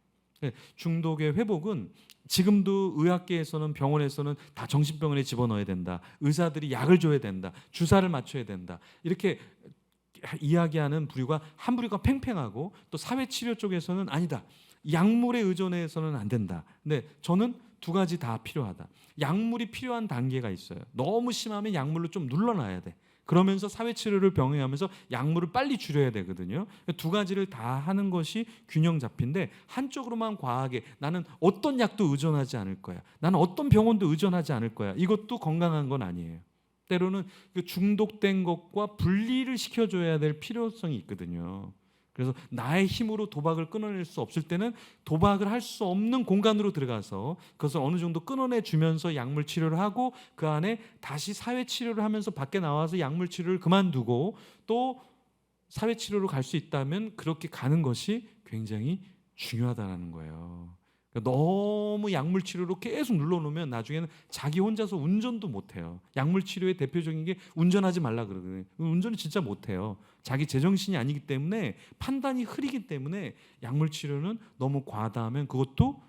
중독의 회복은 지금도 의학계에서는, 병원에서는 다 정신병원에 집어넣어야 된다, 의사들이 약을 줘야 된다, 주사를 맞춰야 된다, 이렇게 이야기하는 부류가 한 부류가 팽팽하고, 또 사회치료 쪽에서는 아니다, 약물에 의존해서는 안 된다. 근데 저는 두 가지 다 필요하다. 약물이 필요한 단계가 있어요. 너무 심하면 약물로 좀 눌러놔야 돼. 그러면서 사회치료를 병행하면서 약물을 빨리 줄여야 되거든요. 두 가지를 다 하는 것이 균형 잡힌데, 한쪽으로만 과하게 나는 어떤 약도 의존하지 않을 거야, 나는 어떤 병원도 의존하지 않을 거야, 이것도 건강한 건 아니에요. 때로는 그 중독된 것과 분리를 시켜줘야 될 필요성이 있거든요. 그래서 나의 힘으로 도박을 끊어낼 수 없을 때는 도박을 할 수 없는 공간으로 들어가서 그것을 어느 정도 끊어내 주면서 약물 치료를 하고, 그 안에 다시 사회 치료를 하면서 밖에 나와서 약물 치료를 그만두고 또 사회 치료로 갈 수 있다면 그렇게 가는 것이 굉장히 중요하다는 거예요. 그러니까 너무 약물 치료로 계속 눌러놓으면 나중에는 자기 혼자서 운전도 못해요. 약물 치료의 대표적인 게 운전하지 말라 그러거든요. 운전을 진짜 못해요. 자기 제정신이 아니기 때문에, 판단이 흐리기 때문에 약물 치료는 너무 과다하면 그것도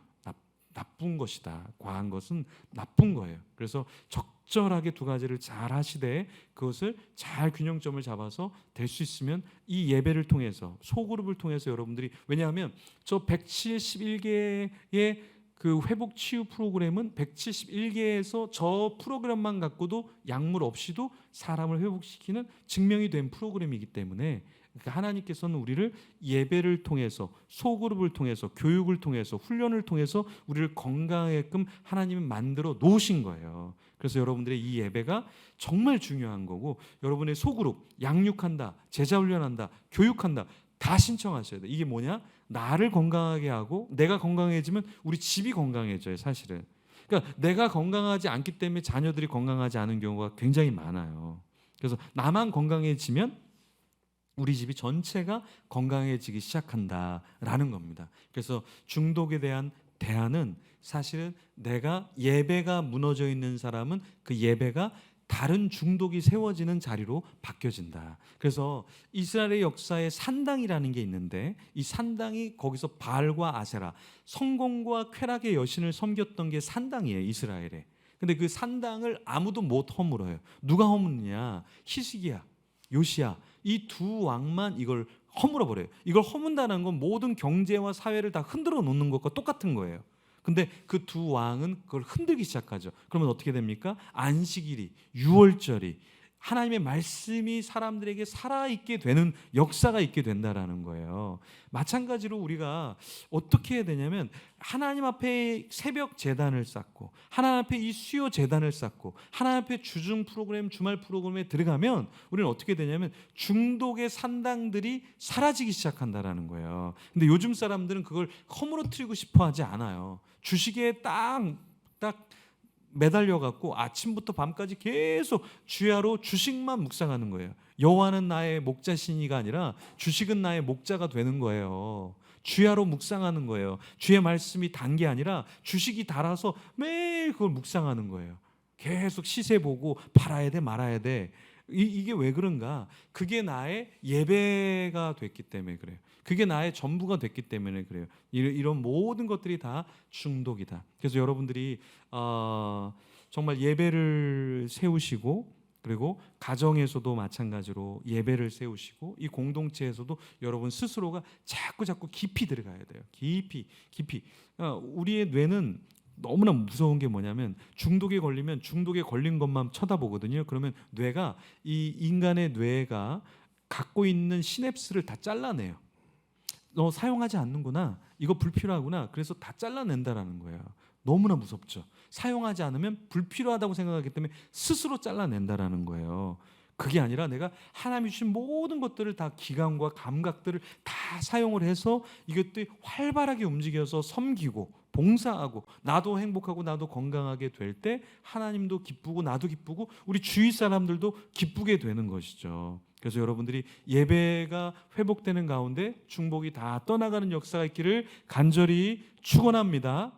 나쁜 것이다. 과한 것은 나쁜 거예요. 그래서 적절하게 두 가지를 잘 하시되 그것을 잘 균형점을 잡아서 될 수 있으면 이 예배를 통해서, 소그룹을 통해서 여러분들이, 왜냐하면 저 171개의 그 회복 치유 프로그램은 171개에서 저 프로그램만 갖고도 약물 없이도 사람을 회복시키는 증명이 된 프로그램이기 때문에, 그러니까 하나님께서는 우리를 예배를 통해서, 소그룹을 통해서, 교육을 통해서, 훈련을 통해서 우리를 건강하게끔 하나님은 만들어 놓으신 거예요. 그래서 여러분들의 이 예배가 정말 중요한 거고, 여러분의 소그룹, 양육한다, 제자 훈련한다, 교육한다, 다 신청하셔야 돼요. 이게 뭐냐? 나를 건강하게 하고 내가 건강해지면 우리 집이 건강해져요, 사실은. 그러니까 내가 건강하지 않기 때문에 자녀들이 건강하지 않은 경우가 굉장히 많아요. 그래서 나만 건강해지면 우리 집이 전체가 건강해지기 시작한다라는 겁니다. 그래서 중독에 대한 대안은, 사실은 내가 예배가 무너져 있는 사람은 그 예배가 다른 중독이 세워지는 자리로 바뀌어진다. 그래서 이스라엘의 역사에 산당이라는 게 있는데, 이 산당이 거기서 바알과 아세라, 성공과 쾌락의 여신을 섬겼던 게 산당이에요, 이스라엘에. 근데 그 산당을 아무도 못 허물어요. 누가 허무느냐? 히스기야, 요시야, 이 두 왕만 이걸 허물어 버려요. 이걸 허문다는 건 모든 경제와 사회를 다 흔들어 놓는 것과 똑같은 거예요. 근데 그 두 왕은 그걸 흔들기 시작하죠. 그러면 어떻게 됩니까? 안식일이, 유월절이, 하나님의 말씀이 사람들에게 살아있게 되는 역사가 있게 된다라는 거예요. 마찬가지로 우리가 어떻게 해야 되냐면, 하나님 앞에 새벽 제단을 쌓고, 하나님 앞에 이 수요 제단을 쌓고, 하나님 앞에 주중 프로그램, 주말 프로그램에 들어가면 우리는 어떻게 되냐면 중독의 산당들이 사라지기 시작한다라는 거예요. 근데 요즘 사람들은 그걸 허물어뜨리고 싶어 하지 않아요. 주식에 딱 매달려 갖고 아침부터 밤까지 계속 주야로 주식만 묵상하는 거예요. 여호와는 나의 목자시니가 아니라 주식은 나의 목자가 되는 거예요. 주야로 묵상하는 거예요. 주의 말씀이 단 게 아니라 주식이 달아서 매일 그걸 묵상하는 거예요. 계속 시세 보고 팔아야 돼 말아야 돼. 이게 왜 그런가? 그게 나의 예배가 됐기 때문에 그래요. 그게 나의 전부가 됐기 때문에 그래요. 이런 모든 것들이 다 중독이다. 그래서 여러분들이 정말 예배를 세우시고, 그리고 가정에서도 마찬가지로 예배를 세우시고, 이 공동체에서도 여러분 스스로가 자꾸 깊이 들어가야 돼요. 깊이. 우리의 뇌는 너무나 무서운 게 뭐냐면, 중독에 걸리면 중독에 걸린 것만 쳐다보거든요. 그러면 뇌가, 이 인간의 뇌가 갖고 있는 시냅스를 다 잘라내요. 너 사용하지 않는구나, 이거 불필요하구나, 그래서 다 잘라낸다라는 거예요. 너무나 무섭죠. 사용하지 않으면 불필요하다고 생각하기 때문에 스스로 잘라낸다라는 거예요. 그게 아니라 내가 하나님이 주신 모든 것들을 다, 기관과 감각들을 다 사용을 해서 이것들이 활발하게 움직여서 섬기고 봉사하고, 나도 행복하고 나도 건강하게 될 때 하나님도 기쁘고 나도 기쁘고 우리 주위 사람들도 기쁘게 되는 것이죠. 그래서 여러분들이 예배가 회복되는 가운데 중독이 다 떠나가는 역사가 있기를 간절히 축원합니다.